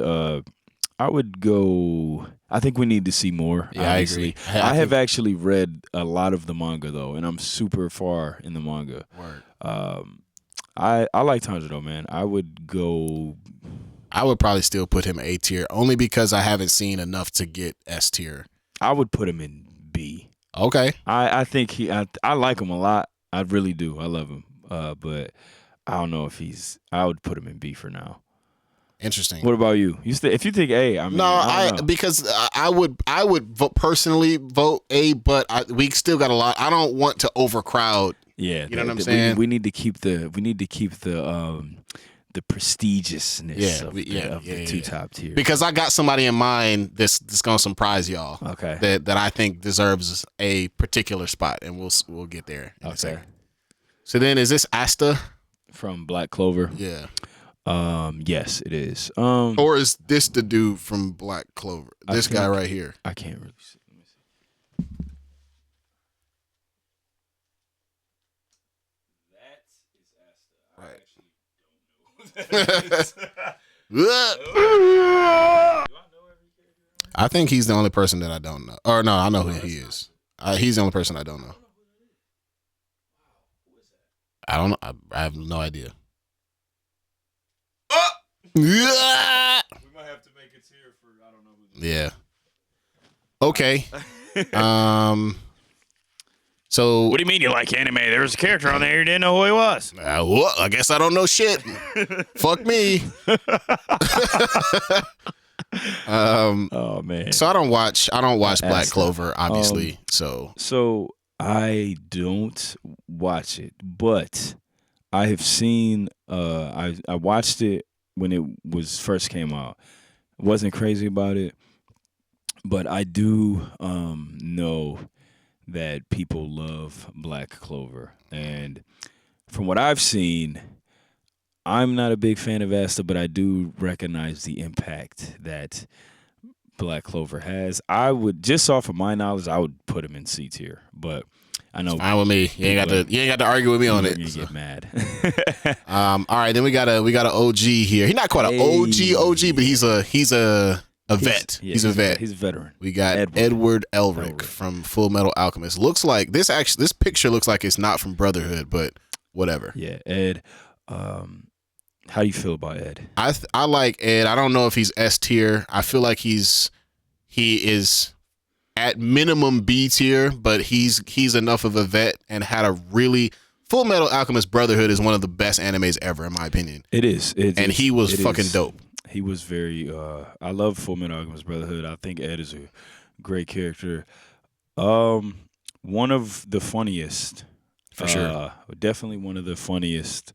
go. I think we need to see more. Yeah, obviously. I agree. I have actually read a lot of the manga though, and I'm super far in the manga. Word. I like Tanjiro, man. I would go. I would probably still put him A tier, only because I haven't seen enough to get S tier. I would put him in B. Okay. I think I like him a lot. I really do. I love him. But I don't know if I would put him in B for now. Interesting. What about you? If you think A, I mean, I don't know. Because I would personally vote A, but we still got a lot. I don't want to overcrowd. Yeah, you know what I'm saying. We need to keep the prestigiousness of the two top tiers. Because I got somebody in mind that's gonna surprise y'all. Okay. That I think deserves a particular spot, and we'll get there in a second. So then, is this Asta from Black Clover? Yeah. Yes, it is. Or is this the dude from Black Clover? This guy right here. I can't really see. Let me see. I think he's the only person that I don't know. Or no, I know who he is. He's the only person I don't know. I don't know. I have no idea. We might have to make a tier for I don't know who. Yeah. Okay. So What do you mean you like anime? There was a character on there you didn't know who he was. well, I guess I don't know shit. Fuck me. Oh man. So I don't watch Black Clover, obviously. So I don't watch it, but I have seen. I watched it when it was first came out. Wasn't crazy about it, but I do know that people love Black Clover, and from what I've seen, I'm not a big fan of Asta, but I do recognize the impact that Black Clover has. I would, just off of my knowledge, I would put him in C tier, but I know fine with me. You ain't got to argue with me on it. You get mad. All right, then we got a OG here. He's not quite an OG, but he's a vet. He's a vet. He's a veteran. We got Edward Elric from Full Metal Alchemist. Looks like this picture looks like it's not from Brotherhood, but whatever. Yeah, Ed. How do you feel about Ed? I like Ed. I don't know if he's S tier. I feel like he is at minimum B tier, but he's enough of a vet and had a really Full Metal Alchemist Brotherhood is one of the best animes ever in my opinion. It is. He was fucking dope. He was very. I love Full Metal Alchemist Brotherhood. I think Ed is a great character. One of the funniest, for sure. Definitely one of the funniest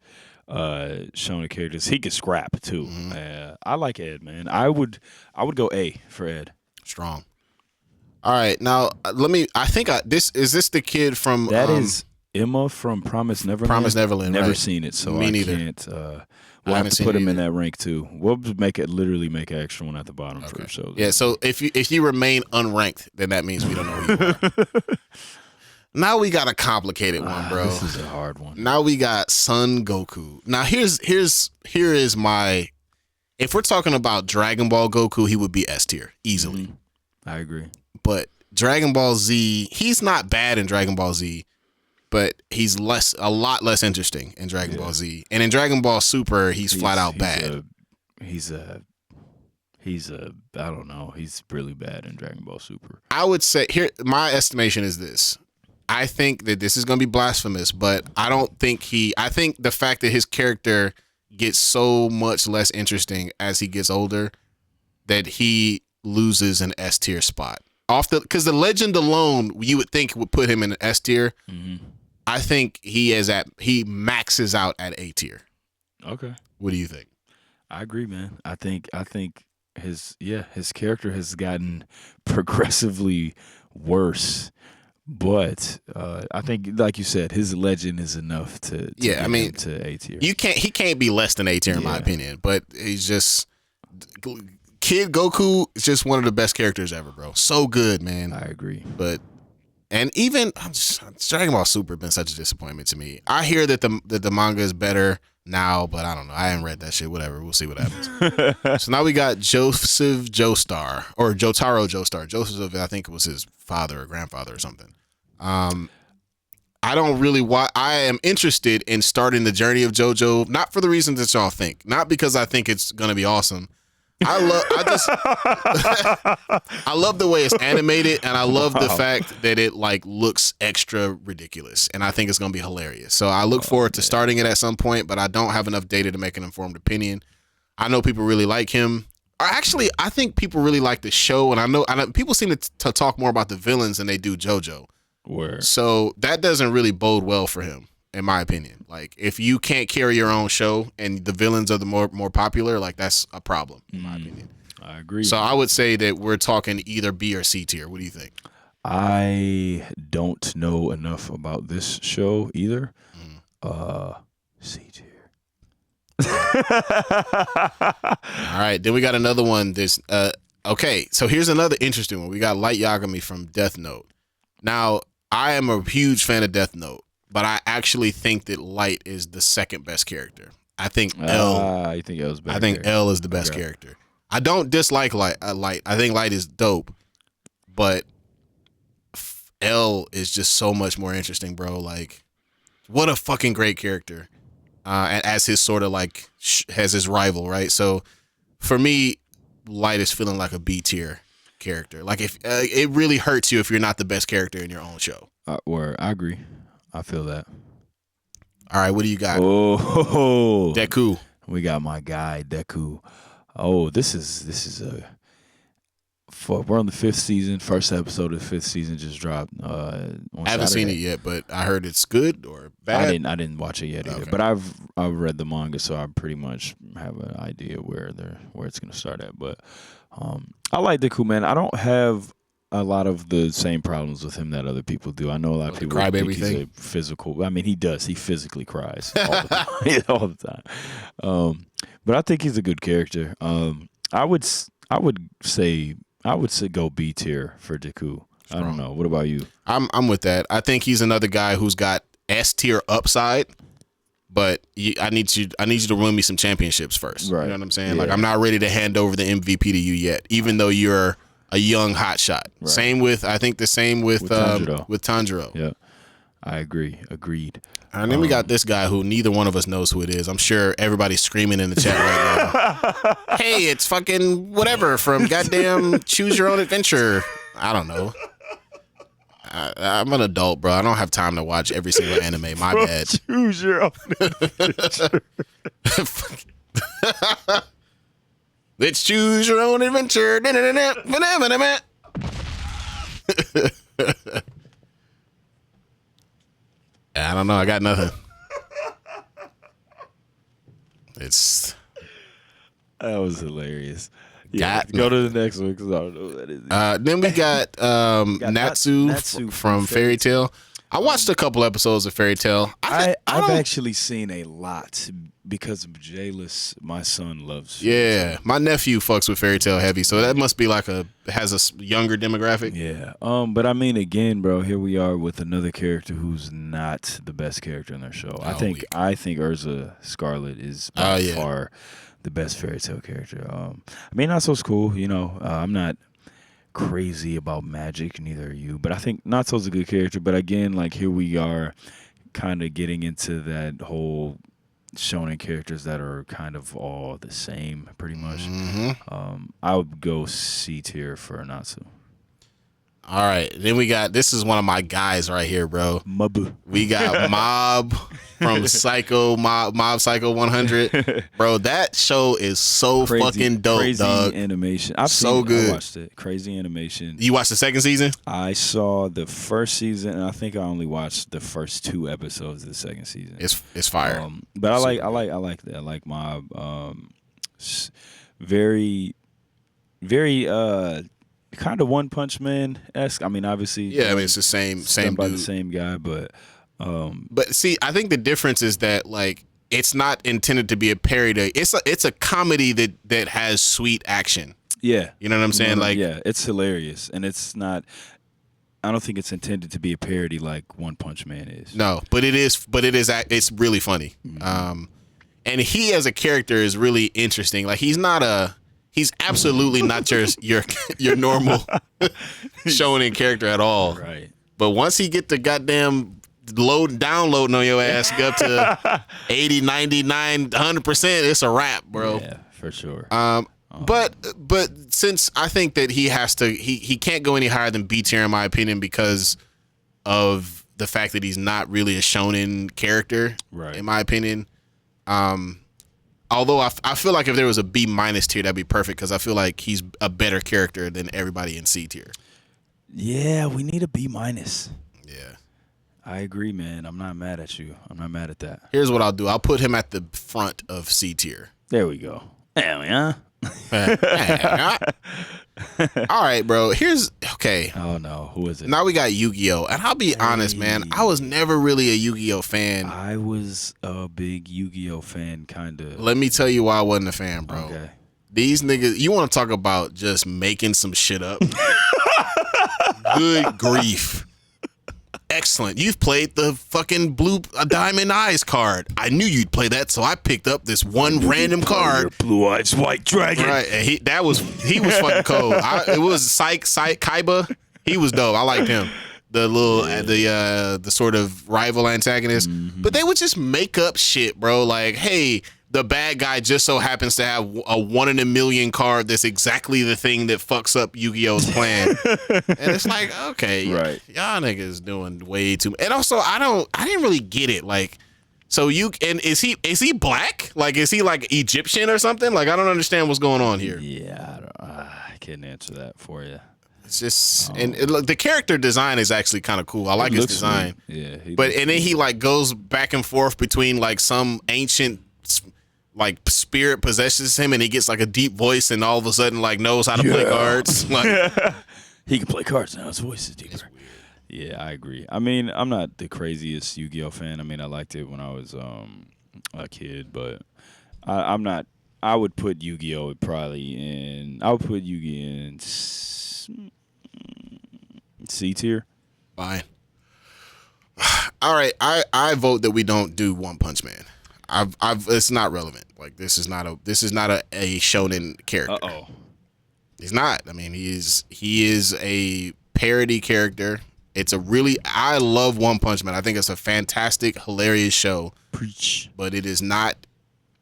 Shonen characters. He could scrap too. Mm-hmm. I like Ed, man. I would go A for Ed. Strong. All right, now I think this is the kid from that is Emma from Promised Neverland. Promised Neverland. Never right. seen it, so Me neither. Can't. We'll have to put him in that rank too. We'll literally make an extra one at the bottom for shows. Yeah, so if you remain unranked, then that means we don't know who you are. Now we got a complicated one, bro. This is a hard one. Now we got Son Goku. Now here is my. If we're talking about Dragon Ball Goku, he would be S tier easily. I agree. But Dragon Ball Z, he's not bad in Dragon Ball Z, but he's a lot less interesting in Dragon Ball Z. And in Dragon Ball Super, he's flat out bad. He's I don't know. He's really bad in Dragon Ball Super. I would say here, my estimation is this. I think that this is going to be blasphemous, but I think the fact that his character gets so much less interesting as he gets older that he loses an S tier spot. Because the legend alone, you would think would put him in an S tier. Mm-hmm. I think he maxes out at A tier. Okay. What do you think? I agree, man. I think his character has gotten progressively worse, but I think, like you said, his legend is enough to get him to A tier. He can't be less than A tier in my opinion, but he's just. Kid Goku is just one of the best characters ever, bro. So good, man. I agree. And even Dragon Ball Super been such a disappointment to me. I hear that the manga is better now, but I don't know. I haven't read that shit. Whatever. We'll see what happens. So now we got Joseph Joestar or Jotaro Joestar. Joseph, I think it was his father or grandfather or something. I don't really I am interested in starting the journey of JoJo, not for the reasons that y'all think, not because I think it's gonna be awesome. I love the way it's animated, and I love the fact that it like looks extra ridiculous, and I think it's gonna be hilarious. So I look forward to starting it at some point, but I don't have enough data to make an informed opinion. I know people really like him. Actually, I think people really like the show, and I know people seem to talk more about the villains than they do JoJo. Where? So that doesn't really bode well for him, in my opinion. Like, if you can't carry your own show and the villains are the more popular, like, that's a problem, in my opinion. I agree. So I would say that we're talking either B or C tier. What do you think? I don't know enough about this show either. C tier. All right, then we got another one. Okay, so here's another interesting one. We got Light Yagami from Death Note. Now, I am a huge fan of Death Note, but I actually think that Light is the second best character. I think L. You think L's better? I think L is the best character. I don't dislike Light. I think Light is dope, but L is just so much more interesting, bro. Like, what a fucking great character. As his sort of like has his rival, right? So for me, Light is feeling like a B tier character. Like if it really hurts you if you're not the best character in your own show. Or I agree. I feel that. All right, what do you got? Oh, Deku. We got my guy Deku. Oh, this is a. We're on the 5th season. First episode of the 5th season just dropped. I haven't seen it yet, but I heard it's good or bad. I didn't watch it yet either. Okay. But I've read the manga, so I pretty much have an idea where it's gonna start at. But I like Deku, man. I don't have a lot of the same problems with him that other people do. I know a lot of people think he's a physical. I mean, he does. He physically cries all the time. All the time. But I think he's a good character. I would say go B tier for Deku. I don't know. What about you? I'm with that. I think he's another guy who's got S tier upside, but I need you to win me some championships first. Right. You know what I'm saying? Yeah. Like, I'm not ready to hand over the MVP to you yet, even though you're a young hotshot. Right. Same with Tanjiro. Yeah, I agree. Agreed. And then we got this guy who neither one of us knows who it is. I'm sure everybody's screaming in the chat right now. Hey, it's fucking whatever from goddamn Choose Your Own Adventure. I don't know. I'm an adult, bro. I don't have time to watch every single anime. My bad. Choose your own adventure. Let's choose your own adventure. I don't know. I got nothing. That was hilarious. Yeah, go to the next one because I don't know what that is. Then we got Natsu from Fairy Tail. I watched a couple episodes of Fairy Tail. I've actually seen a lot because of Jayless. My son loves. Yeah, my nephew fucks with Fairy Tail heavy, so that must be has a younger demographic. Yeah. But I mean, again, bro, here we are with another character who's not the best character in their show. I think Urza Scarlet is by far the best Fairy Tail character. I mean, Natsu's cool. You know, I'm not crazy about magic, neither are you, but I think Natsu's a good character. But again, like, here we are kind of getting into that whole shonen characters that are kind of all the same pretty much. Mm-hmm. I would go C tier for Natsu. All right, then we got, this is one of my guys right here, bro. Mabu. We got Mob from Mob Psycho 100. Bro, that show is so fucking dope, crazy dog. Animation. Good. I watched it. Crazy animation. You watched the second season? I saw the first season, and I think I only watched the first 2 episodes of the second season. It's fire. But I like that. I like Mob. Very, very kind of One Punch Man-esque. I mean, obviously. Yeah, I mean, it's the same by dude. the same guy, but. But see, I think the difference is that, like, it's not intended to be a parody. It's a comedy that has sweet action. Yeah, you know what I'm saying? Like, yeah, it's hilarious, and it's not. I don't think it's intended to be a parody like One Punch Man is. No, but it is. It's really funny. Mm-hmm. And he as a character is really interesting. Like, he's absolutely not your normal shonen character at all. Right. But once he get the goddamn downloading on your ass up to 80, 99, 100%, it's a wrap, bro. Yeah, for sure. But since I think that he can't go any higher than B tier in my opinion because of the fact that he's not really a shonen character, right? In my opinion. Although I feel like if there was a B- tier, that'd be perfect because I feel like he's a better character than everybody in C tier. Yeah, we need a B-. Yeah. I agree, man. I'm not mad at you. I'm not mad at that. Here's what I'll do. I'll put him at the front of C tier. There we go. Hell yeah. All right, bro. Okay. Oh no, who is it? Now we got Yu-Gi-Oh! And I'll be honest, man. I was never really a Yu-Gi-Oh! Fan. I was a big Yu-Gi-Oh fan, kind of. Let me tell you why I wasn't a fan, bro. Okay. These niggas, you want to talk about just making some shit up? Good grief. Excellent. You've played the fucking blue diamond eyes card. I knew you'd play that, so I picked up this one random card. Blue eyes white dragon. Right, and he was fucking cold. It was Psych Kaiba. He was dope. I liked him. The little the sort of rival antagonist. Mm-hmm. But they would just make up shit, bro. Like, hey, the bad guy just so happens to have a 1 in a million card that's exactly the thing that fucks up Yu-Gi-Oh's plan. And it's like, okay, Right. y'all niggas doing way too. And also, I didn't really get it. Like, so is he black? Like, is he like Egyptian or something? Like, I don't understand what's going on here. Yeah, I can't answer that for you. It's just look, the character design is actually kind of cool. I like his design. Yeah, Then he like goes back and forth between like some ancient like spirit possesses him and he gets like a deep voice and all of a sudden like knows how to play cards. Like, he can play cards now. His voice is deeper. Yeah, I agree. I mean, I'm not the craziest Yu-Gi-Oh fan. I mean, I liked it when I was a kid, but I'm not. I would put Yu-Gi-Oh probably in. I would put Yu-Gi in C tier. fine. All right, I vote that we don't do One Punch Man. It's not relevant. Like, this is not a shonen character. Uh-oh. He's not. I mean, he is a parody character. I love One Punch Man. I think it's a fantastic, hilarious show. Preach. But it is not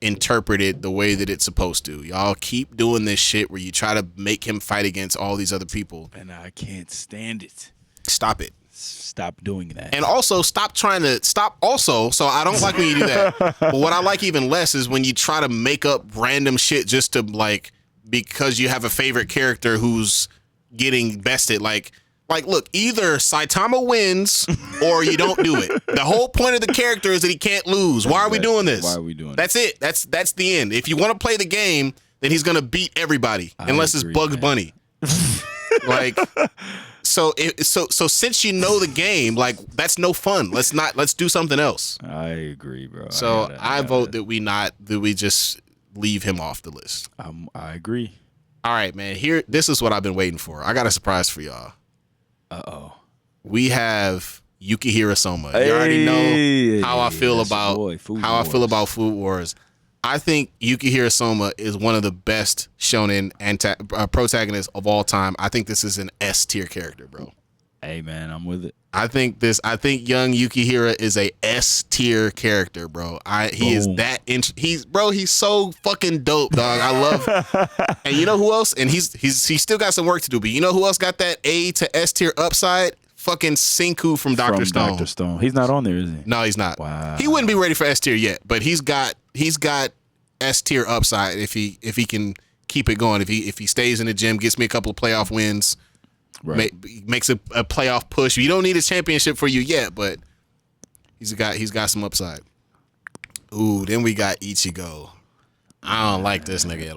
interpreted the way that it's supposed to. Y'all keep doing this shit where you try to make him fight against all these other people. And I can't stand it. Stop it. Stop doing that. And also so I don't like when you do that. But what I like even less is when you try to make up random shit just to like, because you have a favorite character who's getting bested. Like look, either Saitama wins or you don't do it. The whole point of the character is that he can't lose. Why are we doing this? Why are we doing That's it. That's the end. If you want to play the game, then he's gonna beat everybody unless it's Bugs Bunny. Like, so since you know the game, like, that's no fun. Let's do something else. I agree, bro. So I vote that we just leave him off the list. I agree. All right, man. This is what I've been waiting for. I got a surprise for y'all. Uh-oh. We have Yukihira Soma. You already know how I feel about Food Wars. I think Yukihira Soma is one of the best shonen protagonists of all time. I think this is an S tier character, bro. Hey, man, I'm with it. I think young Yukihira is a S tier character, bro. He's so fucking dope, dog. I love. And you know who else? And he's still got some work to do. But you know who else got that A to S tier upside? Fucking Senku from Dr. Stone. Dr. Stone. He's not on there, is he? No, he's not. Wow. He wouldn't be ready for S tier yet, but he's got S tier upside if he can keep it going. If he stays in the gym, gets me a couple of playoff wins. Right. Makes a playoff push. You don't need a championship for you yet, but he's got some upside. Ooh, then we got Ichigo. I don't like this nigga at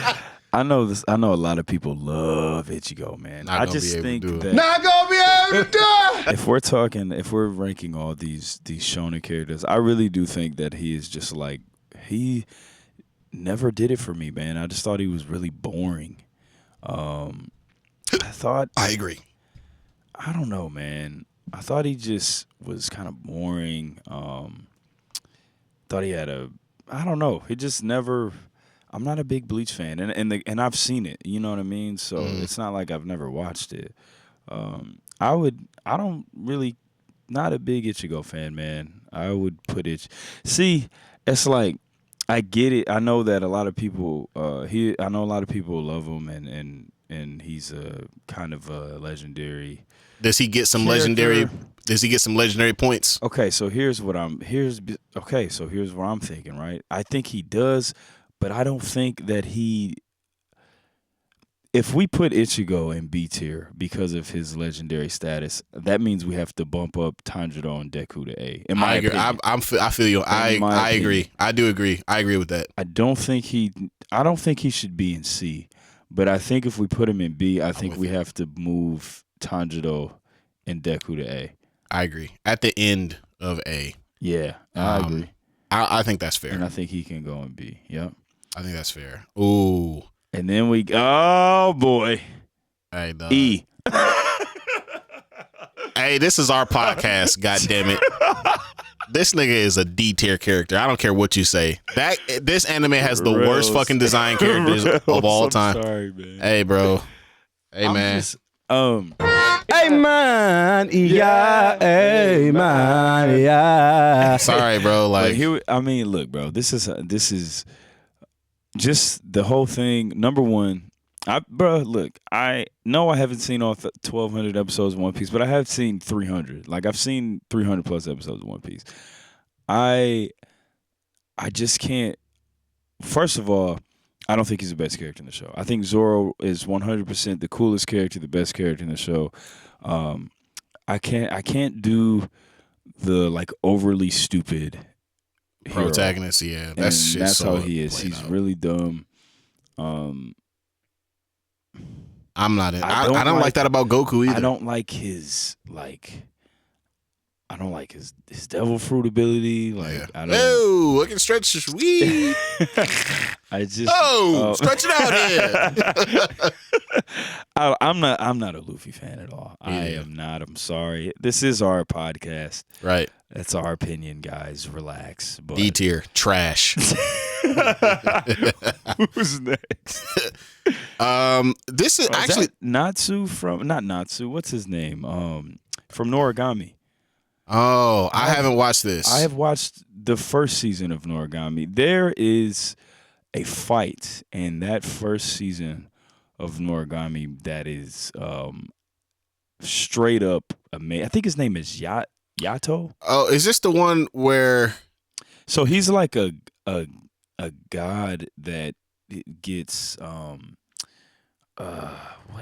all. I know a lot of people love Ichigo, man. I just think that not gonna be able to do it. if we're ranking all these shonen characters, I really do think that he is just like, he never did it for me, man. I just thought he was really boring. I agree. I don't know, man. I thought he just was kind of boring. Thought he had I don't know. He just never. I'm not a big Bleach fan, and I've seen it. You know what I mean? So it's not like I've never watched it. I don't really, not a big Ichigo fan, man. I would put it. See, it's like, I get it. I know that a lot of people. I know a lot of people love him, and he's a kind of a legendary. Does he get some character. legendary? Does he get some legendary points? Okay, so here's what I'm thinking. Right, I think he does, but I don't think that he. if we put Ichigo in B tier because of his legendary status, that means we have to bump up Tanjiro and Deku to A. In my opinion. I feel you. I agree. I do agree. I agree with that. I don't think he should be in C, but I think if we put him in B, I think we have to move Tanjiro and Deku to A. I agree. At the end of A. Yeah, I agree. I think that's fair. And I think he can go in B. Yep. I think that's fair. Ooh. And then oh boy. Hey, E. Hey, this is our podcast, God damn it. This nigga is a D tier character. I don't care what you say. This anime has the worst fucking design characters of all time. Sorry, man. Hey, bro. Hey, man. Hey man, yeah, hey man, yeah. Sorry, bro. Like, look, bro. This is just the whole thing. Number one, I know I haven't seen all 1,200 episodes of One Piece, but I have seen 300. Like, I've seen 300 plus episodes of One Piece. I just can't. First of all, I don't think he's the best character in the show. I think Zoro is 100% the coolest character, the best character in the show. I can't do the like overly stupid hero. Protagonist. Yeah, that's how he is. He's really dumb. I'm not in. I don't like that about Goku either. I don't like his his devil fruit ability. Like, I don't. Oh, I can stretch this weed. Stretch it out here. I'm not a Luffy fan at all. Yeah. I am not. I'm sorry. This is our podcast. Right. That's our opinion, guys. Relax. But... D tier trash. Who's next? This is actually is Natsu from not Natsu. What's his name? From Noragami. Oh, I haven't watched this. I have watched the first season of Noragami. There is a fight in that first season of Noragami that is straight up amazing. I think his name is Yato. Oh, is this the one where? So he's like a god that gets what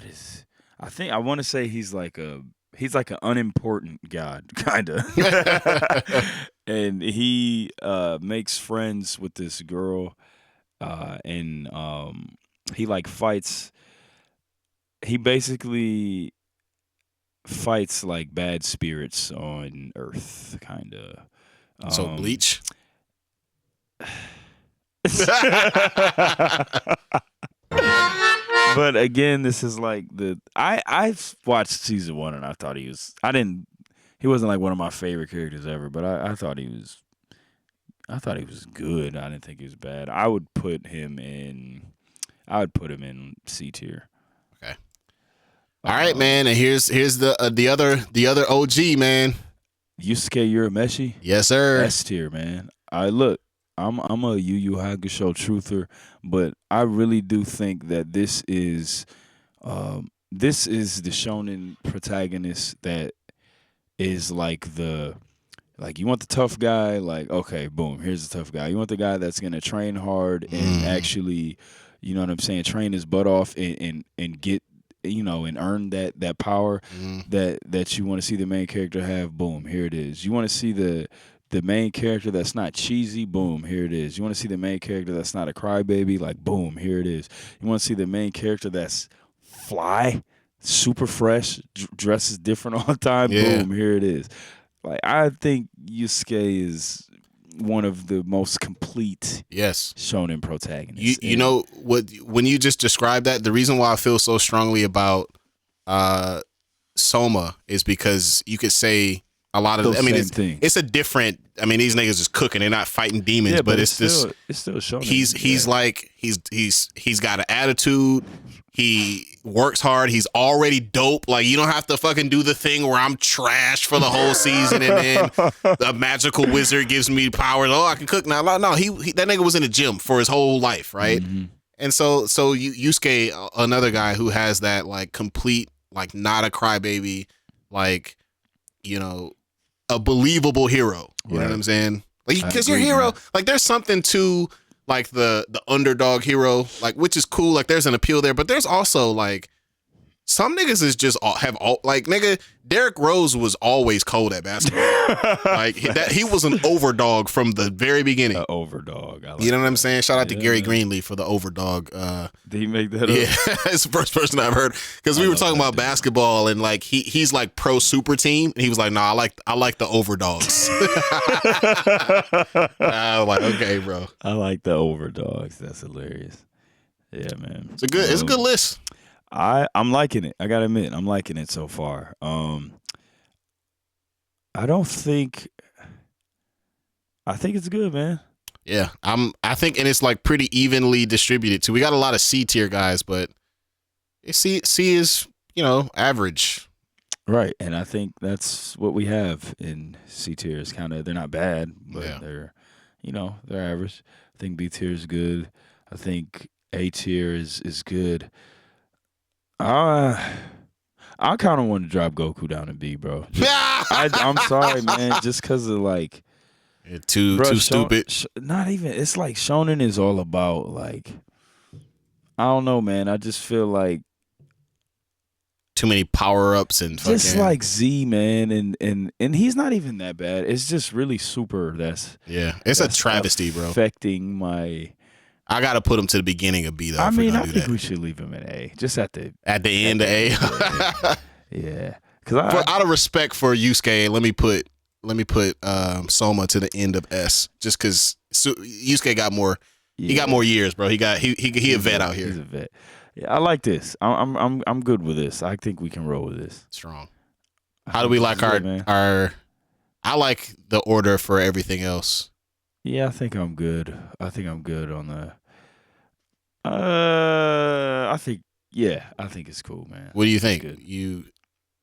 is? I want to say he's like an unimportant god, kind of. And he makes friends with this girl, and he like fights. He basically fights like bad spirits on Earth, kind of. So Bleach. But again, this is like I've watched season 1 and I thought he wasn't like one of my favorite characters ever, but I thought he was good. I didn't think he was bad. I would put him in C tier. Okay. All right, man. And here's the other OG, man. Yusuke Urameshi. Yes, sir. S tier, man. I'm a Yu Yu Hakusho truther, but I really do think that this is the shonen protagonist that is like you want the tough guy, like, okay, boom, here's the tough guy. You want the guy that's gonna train hard and actually, you know what I'm saying, train his butt off and get, you know, and earn that power that you want to see the main character have. Boom, here it is. You want to see the main character that's not cheesy, boom, here it is. You want to see the main character that's not a crybaby, like, boom, here it is. You want to see the main character that's fly, super fresh, dresses different all the time, boom, here it is. Like, I think Yusuke is one of the most complete shonen protagonists. You know what? When you just described that, the reason why I feel so strongly about Soma is because you could say a lot of, it's a different. I mean, these niggas is cooking. They're not fighting demons, but it's still shonen. He's got an attitude. He works hard. He's already dope. Like, you don't have to fucking do the thing where I'm trash for the whole season and then the magical wizard gives me powers. Oh, I can cook now. No, he that nigga was in the gym for his whole life, right? Mm-hmm. And so Yusuke, another guy who has that like complete, like, not a crybaby, like, you know, a believable hero. You know what I'm saying? Like, because your hero, like, there's something to like the underdog hero, like, which is cool. Like there's an appeal there, but there's also like some niggas is just like, nigga, Derrick Rose was always cold at basketball. Like he was an overdog from the very beginning. Overdog. I like You know what that. I'm saying? Shout out to Gary man. Greenlee for the overdog. Did he make that up? Yeah, it's the first person I've heard, because we were talking about basketball and like he's like pro super team, and he was like, "No, I like the overdogs." I was like, okay, bro. I like the overdogs. That's hilarious. Yeah, man. It's a good list. I'm liking it. I gotta admit, I'm liking it so far. I think it's good, man. Yeah, I think, and it's like pretty evenly distributed too. We got a lot of C tier guys, but C is, average. Right, and I think that's what we have in C tier. Is kind of, they're not bad, but Yeah. they're average. I think B tier is good. I think A tier is good. I kind of want to drop Goku down to B, bro. I'm sorry, man. Just because of like, Too stupid. Not even. It's like Shonen is all about like, I don't know, man. I just feel like Too many power ups and fucking. just like Z, man, and he's not even that bad. It's just really super. It's a travesty, bro. Affecting my. I gotta put him to the beginning of B though. I mean, I do think that. we should leave him at A. Just at the end of A. yeah. Because Out of respect for Yusuke, let me put Soma to the end of S, just because Yusuke got more. yeah. He got more years, bro. He a vet out here. He's a vet. Yeah, I like this. I'm good with this. I think we can roll with this. Strong. How do we like our? I like the order for everything else. Yeah, I think I'm good. I think I'm good on the. I think it's cool, man. What do you It's think? good.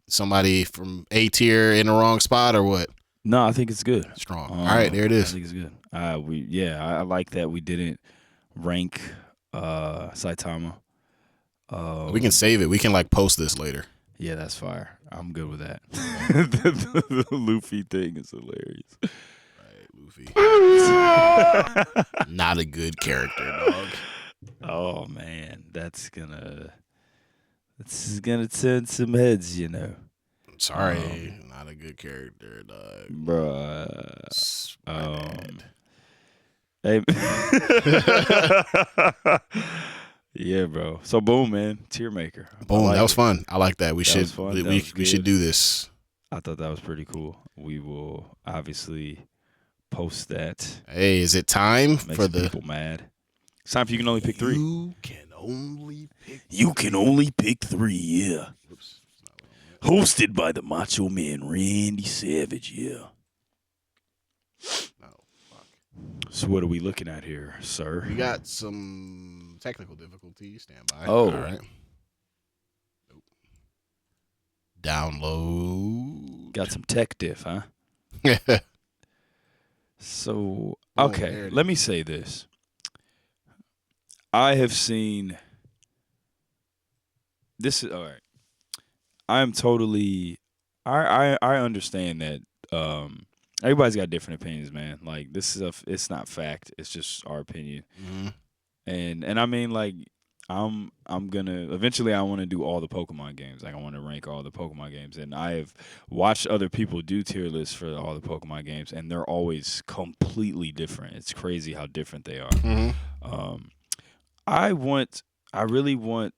Somebody from A tier in the wrong spot or what? No, I think it's good. Strong. All right, there it is. I think it's good. I like that we didn't rank Saitama. We can save it. We can like post this later. Yeah, that's fire. I'm good with that. the Luffy thing is hilarious. Luffy. Not a good character, dog. Oh man, this is gonna turn some heads, Sorry, not a good character, dog. Bruh. Bad. Hey. Yeah, bro. So boom, man. Tier maker. Boom, like that was it. fun. I like that. We should was fun. That we was should good. do this. I thought that was pretty cool. We will obviously post that. Hey, is it time Make for some the? people mad. It's time for You Can Only Pick 3. You can only pick. You Can Only Pick 3, yeah. Oops. Hosted by the Macho Man Randy Savage, yeah. Oh, fuck. So what are we looking at here, sir? We got some technical difficulties. Stand by. Oh. All right. Nope. Download. Got some tech diff, huh? So, Oh, okay, there it let me say this. I have seen this is all right. I'm totally I understand that everybody's got different opinions, man. Like this is it's not fact, it's just our opinion. Mhm. And I mean like I'm gonna eventually I want to do all the Pokemon games. Like I want to rank all the Pokemon games, and I have watched other people do tier lists for all the Pokemon games, and they're always completely different. It's crazy how different they are. Mhm. I really want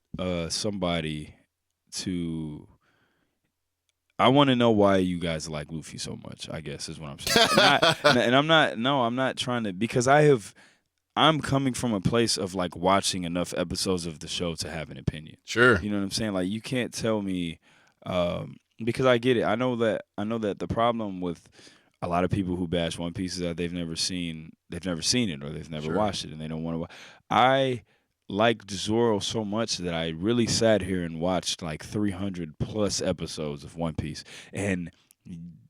somebody to. I want to know why you guys like Luffy so much, I guess is what I'm saying. I'm not trying to, because I'm coming from a place of like watching enough episodes of the show to have an opinion. Sure. You know what I'm saying? Like you can't tell me because I get it. I know that the problem with a lot of people who bash One Piece is that they've never seen it or they've never Sure. watched it and they don't want to watch. I liked Zoro so much that I really sat here and watched like 300 plus episodes of One Piece. And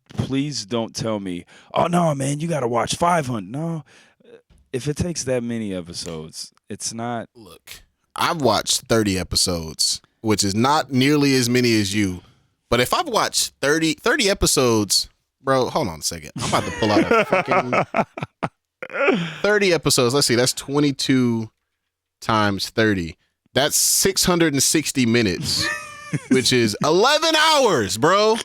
please don't tell me, oh no, man, you got to watch 500. No, if it takes that many episodes, it's not. Look, I've watched 30 episodes, which is not nearly as many as you. But if I've watched 30 episodes, bro, hold on a second. I'm about to pull out a fucking. 30 episodes. Let's see. That's 22 times 30. That's 660 minutes, which is 11 hours, bro.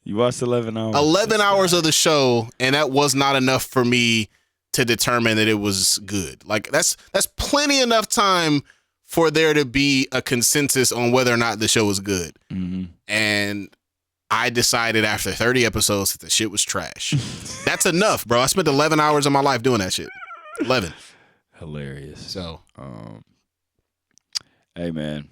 You watched 11 hours. 11 hours of the show, and that was not enough for me to determine that it was good. Like that's plenty enough time for there to be a consensus on whether or not the show was good. Mm-hmm. And I decided after 30 episodes that the shit was trash. That's enough, bro. I spent 11 hours of my life doing that shit. 11. Hilarious. So, hey, man.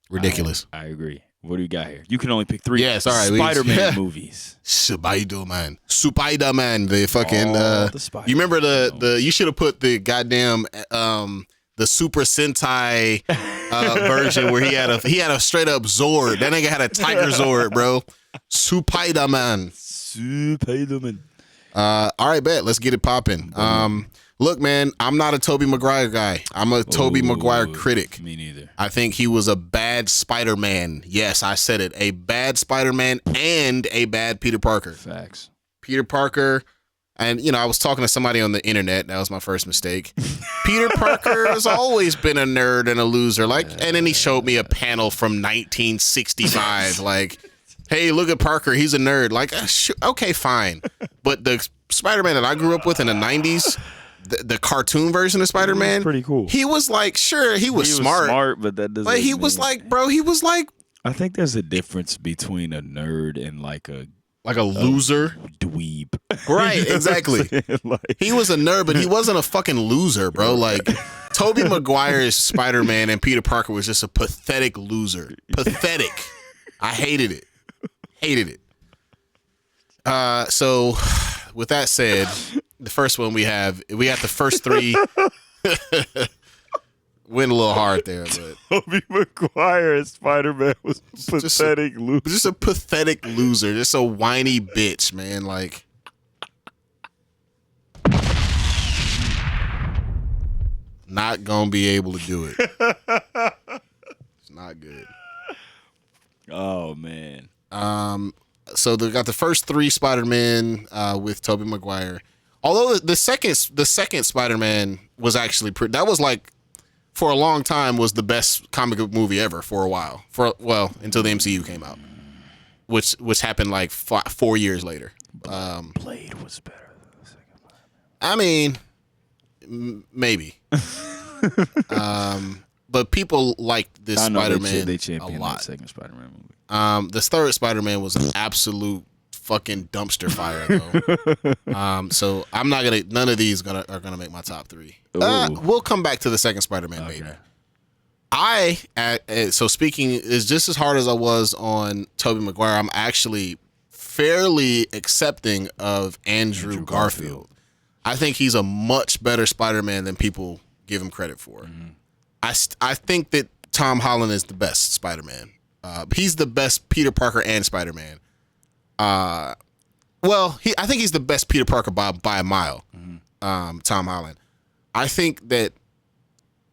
ridiculous. I agree. What do you got here? You can only pick 3 Yes, all right. Spider-Man movies. Spider-Man. The fucking the Spider-Man you remember the films. you should have put the goddamn the Super Sentai version where he had a straight up Zord. That nigga had a Tiger Zord, bro. Spider-Man. Spider-Man. All right, bet. Let's get it popping. Look, man, I'm not a Tobey Maguire guy. I'm a Tobey Maguire critic. Me neither. I think he was a bad Spider-Man. Yes, I said it. A bad Spider-Man and a bad Peter Parker. Facts. Peter Parker, and I was talking to somebody on the internet. That was my first mistake. Peter Parker has always been a nerd and a loser. And then he showed me a panel from 1965. Like, hey, look at Parker. He's a nerd. Like, okay, fine. But the Spider-Man that I grew up with in the 90s, the cartoon version of Spider-Man, pretty cool. He was like, sure, he was smart, but that doesn't. but he was like, bro, he was like I think there's a difference between a nerd and like a loser. dweeb. Right, exactly. He was a nerd, but he wasn't a fucking loser, bro. Like, Tobey Maguire's Spider-Man and Peter Parker was just a pathetic loser. Pathetic. I hated it. So, with that said, the first one we got the first 3. Went a little hard there, but Tobey Maguire as Spider-Man was a pathetic loser. just a pathetic loser, just a whiny bitch, man. Like, not gonna be able to do it. It's not good. Oh man. So they got the first 3 Spider-Man with Tobey Maguire. Although the second Spider-Man was actually pretty. That was like, for a long time, was the best comic book movie ever for a while. Until the MCU came out, which happened like 4 years later. Blade was better than the second one. I mean, maybe. But people liked this Spider-Man they a championed lot. the second Spider-Man movie. The third Spider-Man was an absolute fucking dumpster fire, though. So I'm not gonna. None of these are gonna make my top 3. We'll come back to the second Spider-Man, maybe. So speaking is just as hard as I was on Tobey Maguire, I'm actually fairly accepting of Andrew Garfield. I think he's a much better Spider-Man than people give him credit for. Mm-hmm. I think that Tom Holland is the best Spider-Man. He's the best Peter Parker and Spider-Man. I think he's the best Peter Parker by a mile. Mm-hmm. Tom Holland. I think that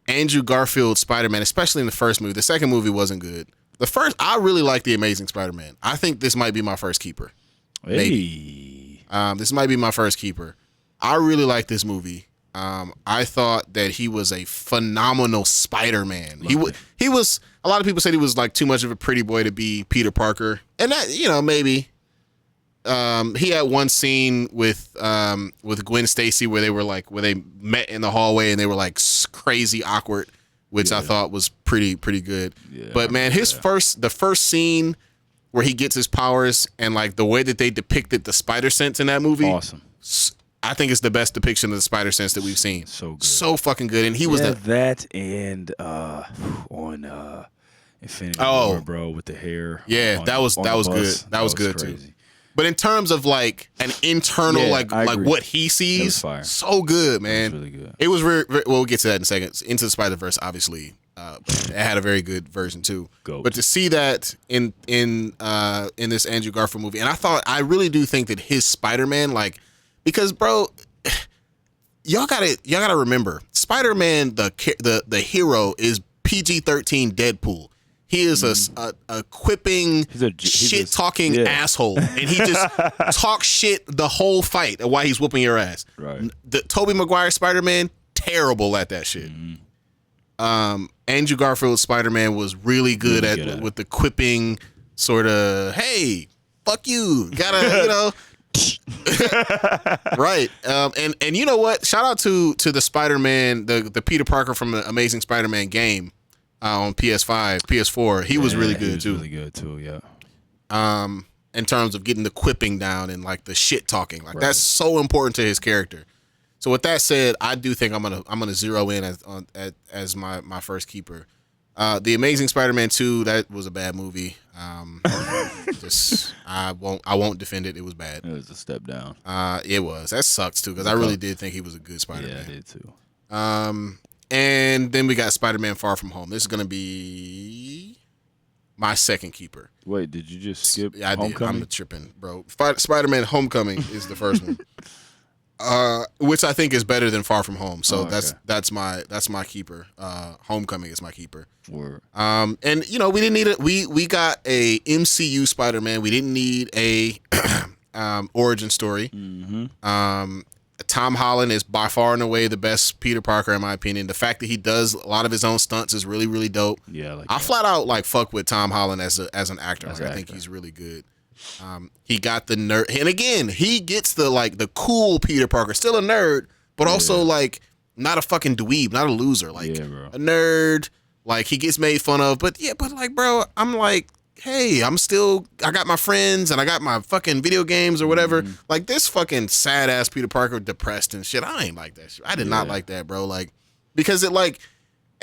Andrew Garfield's Spider-Man, especially in the first movie, the second movie wasn't good. The first, I really like The Amazing Spider-Man. I think this might be my first keeper. Hey. Maybe. This might be my first keeper. I really like this movie. I thought that he was a phenomenal Spider-Man. He was. A lot of people said he was like too much of a pretty boy to be Peter Parker, and that maybe. He had one scene with Gwen Stacy where they met in the hallway and they were like crazy awkward, which I thought was pretty good. Yeah, but man, the first scene where he gets his powers and like the way that they depicted the spider sense in that movie, awesome. I think it's the best depiction of the spider sense that we've seen. So good. So fucking good. And he was that and on Infinity War, bro, with the hair. Yeah, that was good. That was good crazy. too. But in terms of like an internal like what he sees, so good, man. That was really good. It was very, we'll get to that in a second. Into the Spider-Verse, obviously, it had a very good version too. But to see that in this Andrew Garfield movie, and I really do think that his Spider-Man, like, because bro, y'all gotta remember, Spider-Man the hero is PG-13 Deadpool. He is a quipping, shit talking asshole, and he just talks shit the whole fight while he's whooping your ass. Right. The Tobey Maguire Spider-Man, terrible at that shit. Andrew Garfield's Spider-Man was really good at with the quipping sort of, hey, fuck you, gotta, right. And you know what? Shout out to the Spider-Man, the Peter Parker from the Amazing Spider-Man game on PS5, PS4. He was really good too. Really good too. Yeah. In terms of getting the quipping down and like the shit talking, like that's so important to his character. So with that said, I do think I'm gonna zero in as my first keeper. The Amazing Spider-Man 2, that was a bad movie. I won't defend it. It was bad. It was a step down. It was. That sucks too, because I really did think he was a good Spider-Man. Yeah, I did too. And then we got Spider-Man Far From Home. This is gonna be my second keeper. Wait, did you just skip Yeah, I did. Homecoming? I'm tripping, bro. Spider-Man Homecoming is the first one. Which I think is better than Far From Home. So that's my keeper. Homecoming is my keeper. Word. And we didn't need it. We got a MCU Spider-Man. We didn't need a origin story. Mm-hmm. Tom Holland is by far and away the best Peter Parker in my opinion. The fact that he does a lot of his own stunts is really, really dope. Yeah, I flat out fuck with Tom Holland as an actor. I think he's really good. He got the nerd, and again, he gets the cool Peter Parker, still a nerd, but also not a fucking dweeb, not a loser, a nerd. He gets made fun of, but bro, I'm hey, I got my friends and I got my fucking video games or whatever. Mm-hmm. This fucking sad ass Peter Parker, depressed and shit. I ain't like that shit. I did not like that, bro. Because it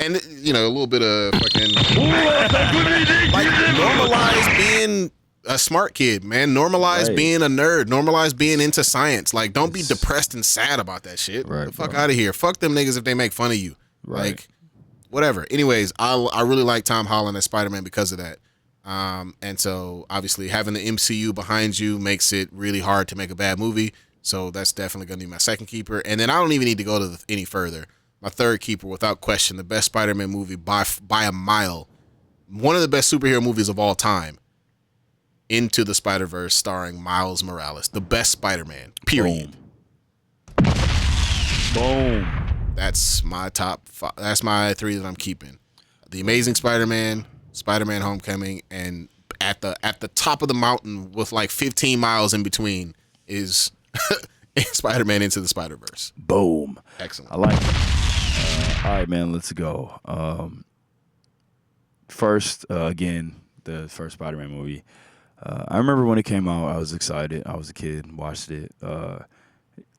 and a little bit of fucking normalize being a smart kid, man. Normalize being a nerd. Normalize being into science. Don't be depressed and sad about that shit. Right, the fuck out of here. Fuck them niggas if they make fun of you. Right. Whatever. Anyways, I really like Tom Holland as Spider-Man because of that. And so obviously having the MCU behind you makes it really hard to make a bad movie. So that's definitely going to be my second keeper. And then I don't even need to go any further. My third keeper, without question, the best Spider-Man movie by a mile. One of the best superhero movies of all time. Into the Spider-Verse, starring Miles Morales. The best Spider-Man, period. Boom. That's my top five. That's my three that I'm keeping. The Amazing Spider-Man, Spider-Man Homecoming, and at the top of the mountain with 15 miles in between is Spider-Man Into the Spider-Verse. Boom. Excellent. I like it. All right, man, let's go. First, again, the first Spider-Man movie. I remember when it came out, I was excited. I was a kid, watched it.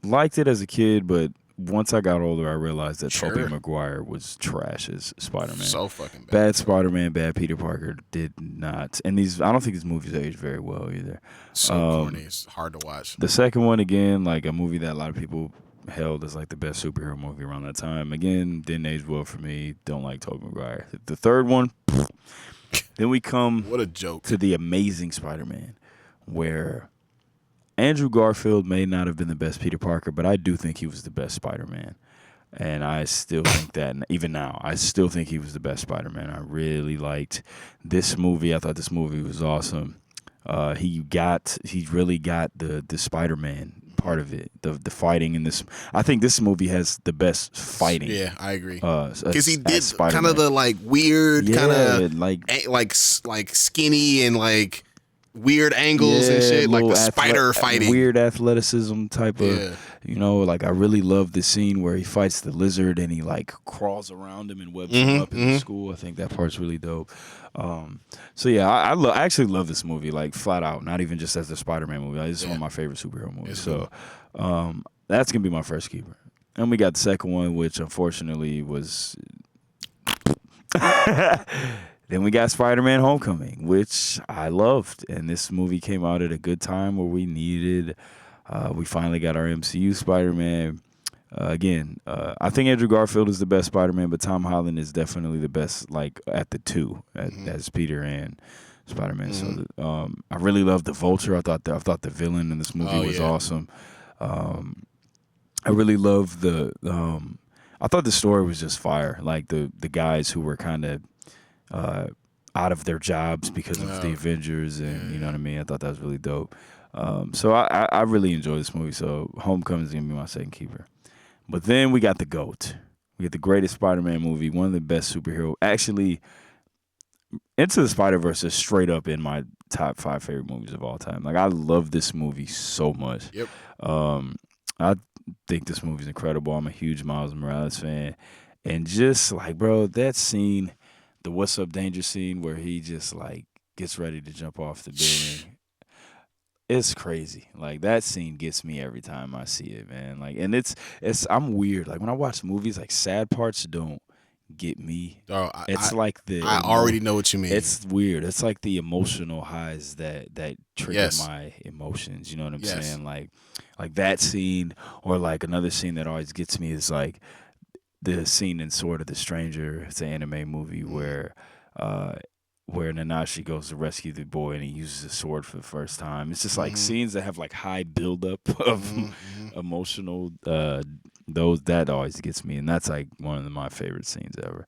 Liked it as a kid, but once I got older, I realized that Tobey Maguire was trash as Spider-Man. So fucking bad. Bad Spider-Man, bad Peter Parker did not. And I don't think these movies aged very well either. So corny. It's hard to watch. The second one, again, a movie that a lot of people held as the best superhero movie around that time. Again, didn't age well for me. Don't like Tobey Maguire. The third one, then we come what a joke to The Amazing Spider-Man, where Andrew Garfield may not have been the best Peter Parker, but I do think he was the best Spider-Man. And I still think that, even now, I still think he was the best Spider-Man. I really liked this movie. I thought this movie was awesome. He really got the Spider-Man part of it, the fighting in this. I think this movie has the best fighting. Yeah, I agree. Because he did Spider-Man. kind of the weird, kind of like skinny and weird angles and shit, the spider fighting. Weird athleticism type of, I really love the scene where he fights the lizard and he crawls around him and webs him up in the school. I think that part's really dope. So yeah, I actually love this movie, flat out, not even just as the Spider-Man movie. It's one of my favorite superhero movies. So that's going to be my first keeper. And we got the second one, which unfortunately was... Then we got Spider-Man Homecoming, which I loved. And this movie came out at a good time where we needed, we finally got our MCU Spider-Man. Again, I think Andrew Garfield is the best Spider-Man, but Tom Holland is definitely the best, at the two, as Peter and Spider-Man. So I really loved the Vulture. I thought the villain in this movie was awesome. I really loved I thought the story was just fire. The guys who were kind of out of their jobs because of the Avengers, and you know what I mean. I thought that was really dope. So I really enjoy this movie. So Homecoming is gonna be my second keeper. But then we got the GOAT. We get the greatest Spider-Man movie, one of the best superhero. Actually, Into the Spider-Verse is straight up in my top 5 favorite movies of all time. Like, I love this movie so much. Yep. I think this movie's incredible. I'm a huge Miles Morales fan. And just, like, bro, that scene, the What's Up Danger scene where he just, like, gets ready to jump off the building. It's crazy. Like, that scene gets me every time I see it, man. Like, and I'm weird. Like, when I watch movies, like, sad parts don't get me. Oh, I already know what you mean. It's weird. It's like the emotional highs that trigger my emotions. You know what I'm saying? Like that scene, or like another scene that always gets me is like the scene in Sword of the Stranger. It's an anime movie where Nanashi goes to rescue the boy and he uses a sword for the first time. It's just like scenes that have like high buildup of emotional. That always gets me, and that's like one of my favorite scenes ever.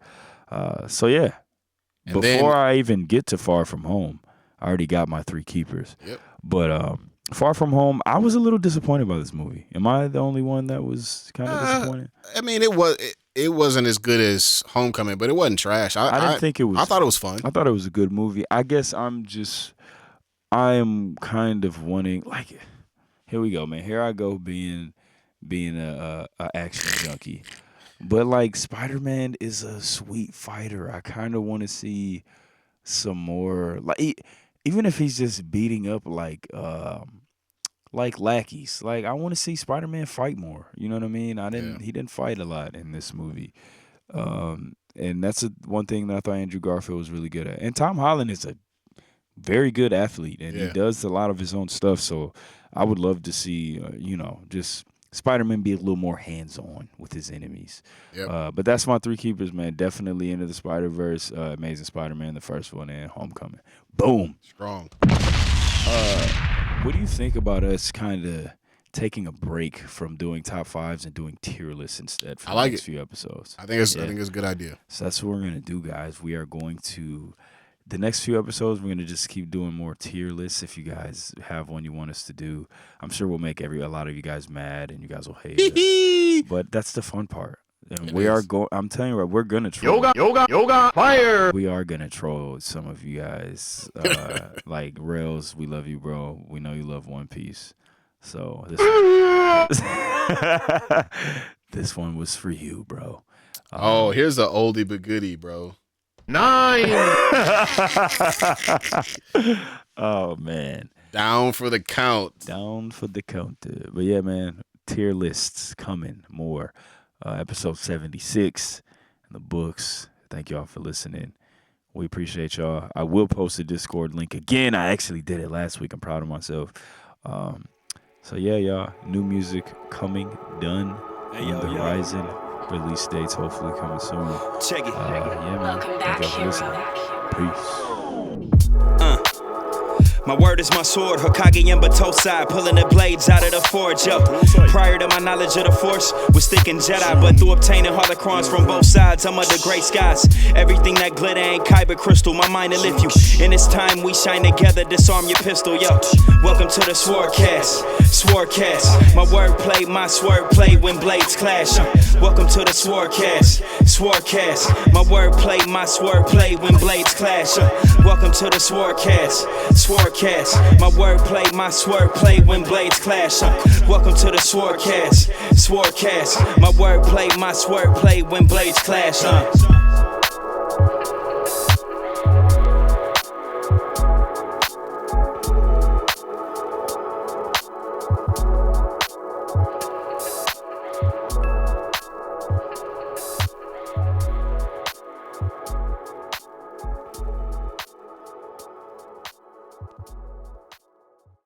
So yeah, and before I even get to Far From Home, I already got my 3 keepers. Yep. But Far From Home, I was a little disappointed by this movie. Am I the only one that was kind of disappointed? I mean, it wasn't as good as Homecoming, but it wasn't trash. I didn't think it was. I thought it was fun. I thought it was a good movie. I guess I am kind of wanting, like, here we go, man. Here I go being a action junkie. But like, Spider-Man is a sweet fighter. I kind of want to see some more, like, even if he's just beating up like lackeys. Like, I want to see Spider-Man fight more. You know what I mean? He didn't fight a lot in this movie. And that's one thing that I thought Andrew Garfield was really good at. And Tom Holland is a very good athlete, and he does a lot of his own stuff. So I would love to see, just Spider-Man be a little more hands-on with his enemies. Yep. But that's my 3 keepers, man. Definitely Into the Spider-Verse, Amazing Spider-Man, the first one, and Homecoming. Boom. Strong. What do you think about us kind of taking a break from doing top 5s and doing tier lists instead for the next few episodes? I think it's a good idea. So that's what we're going to do, guys. We are going to... The next few episodes, we're going to just keep doing more tier lists. If you guys have one you want us to do, I'm sure we'll make a lot of you guys mad and you guys will hate us. But that's the fun part. And I'm telling you, we're going to troll. Yoga, fire! We are going to troll some of you guys. Like, Rails, we love you, bro. We know you love One Piece. So this one was for you, bro. Here's an oldie but goodie, bro. 9. Oh, man. Down for the count. But yeah, man, tier lists coming more. Episode 76 in the books. Thank y'all for listening. We appreciate y'all. I will post a Discord link again. I actually did it last week. I'm proud of myself. So yeah, y'all. New music coming, done, in the horizon. Release dates hopefully coming soon. Check it. Yeah, man. Welcome back, Thank y'all for hero. listening. Peace. My word is my sword, Hokage and Batosai, pulling the blades out of the forge, yo. Prior to my knowledge of the Force, was thinking Jedi, but through obtaining holocrons from both sides, I'm under gray skies. Everything that glitter ain't kyber crystal, my mind to lift you. In this time we shine together, disarm your pistol, yo. Welcome to the SwordCast, my wordplay, my swordplay when blades clash. Welcome to the SwordCast, my wordplay, my swordplay when blades clash. Welcome to the SwordCast, my wordplay, my swordplay when blades clash. Welcome to the SwordCast, my wordplay, my swordplay when blades clash.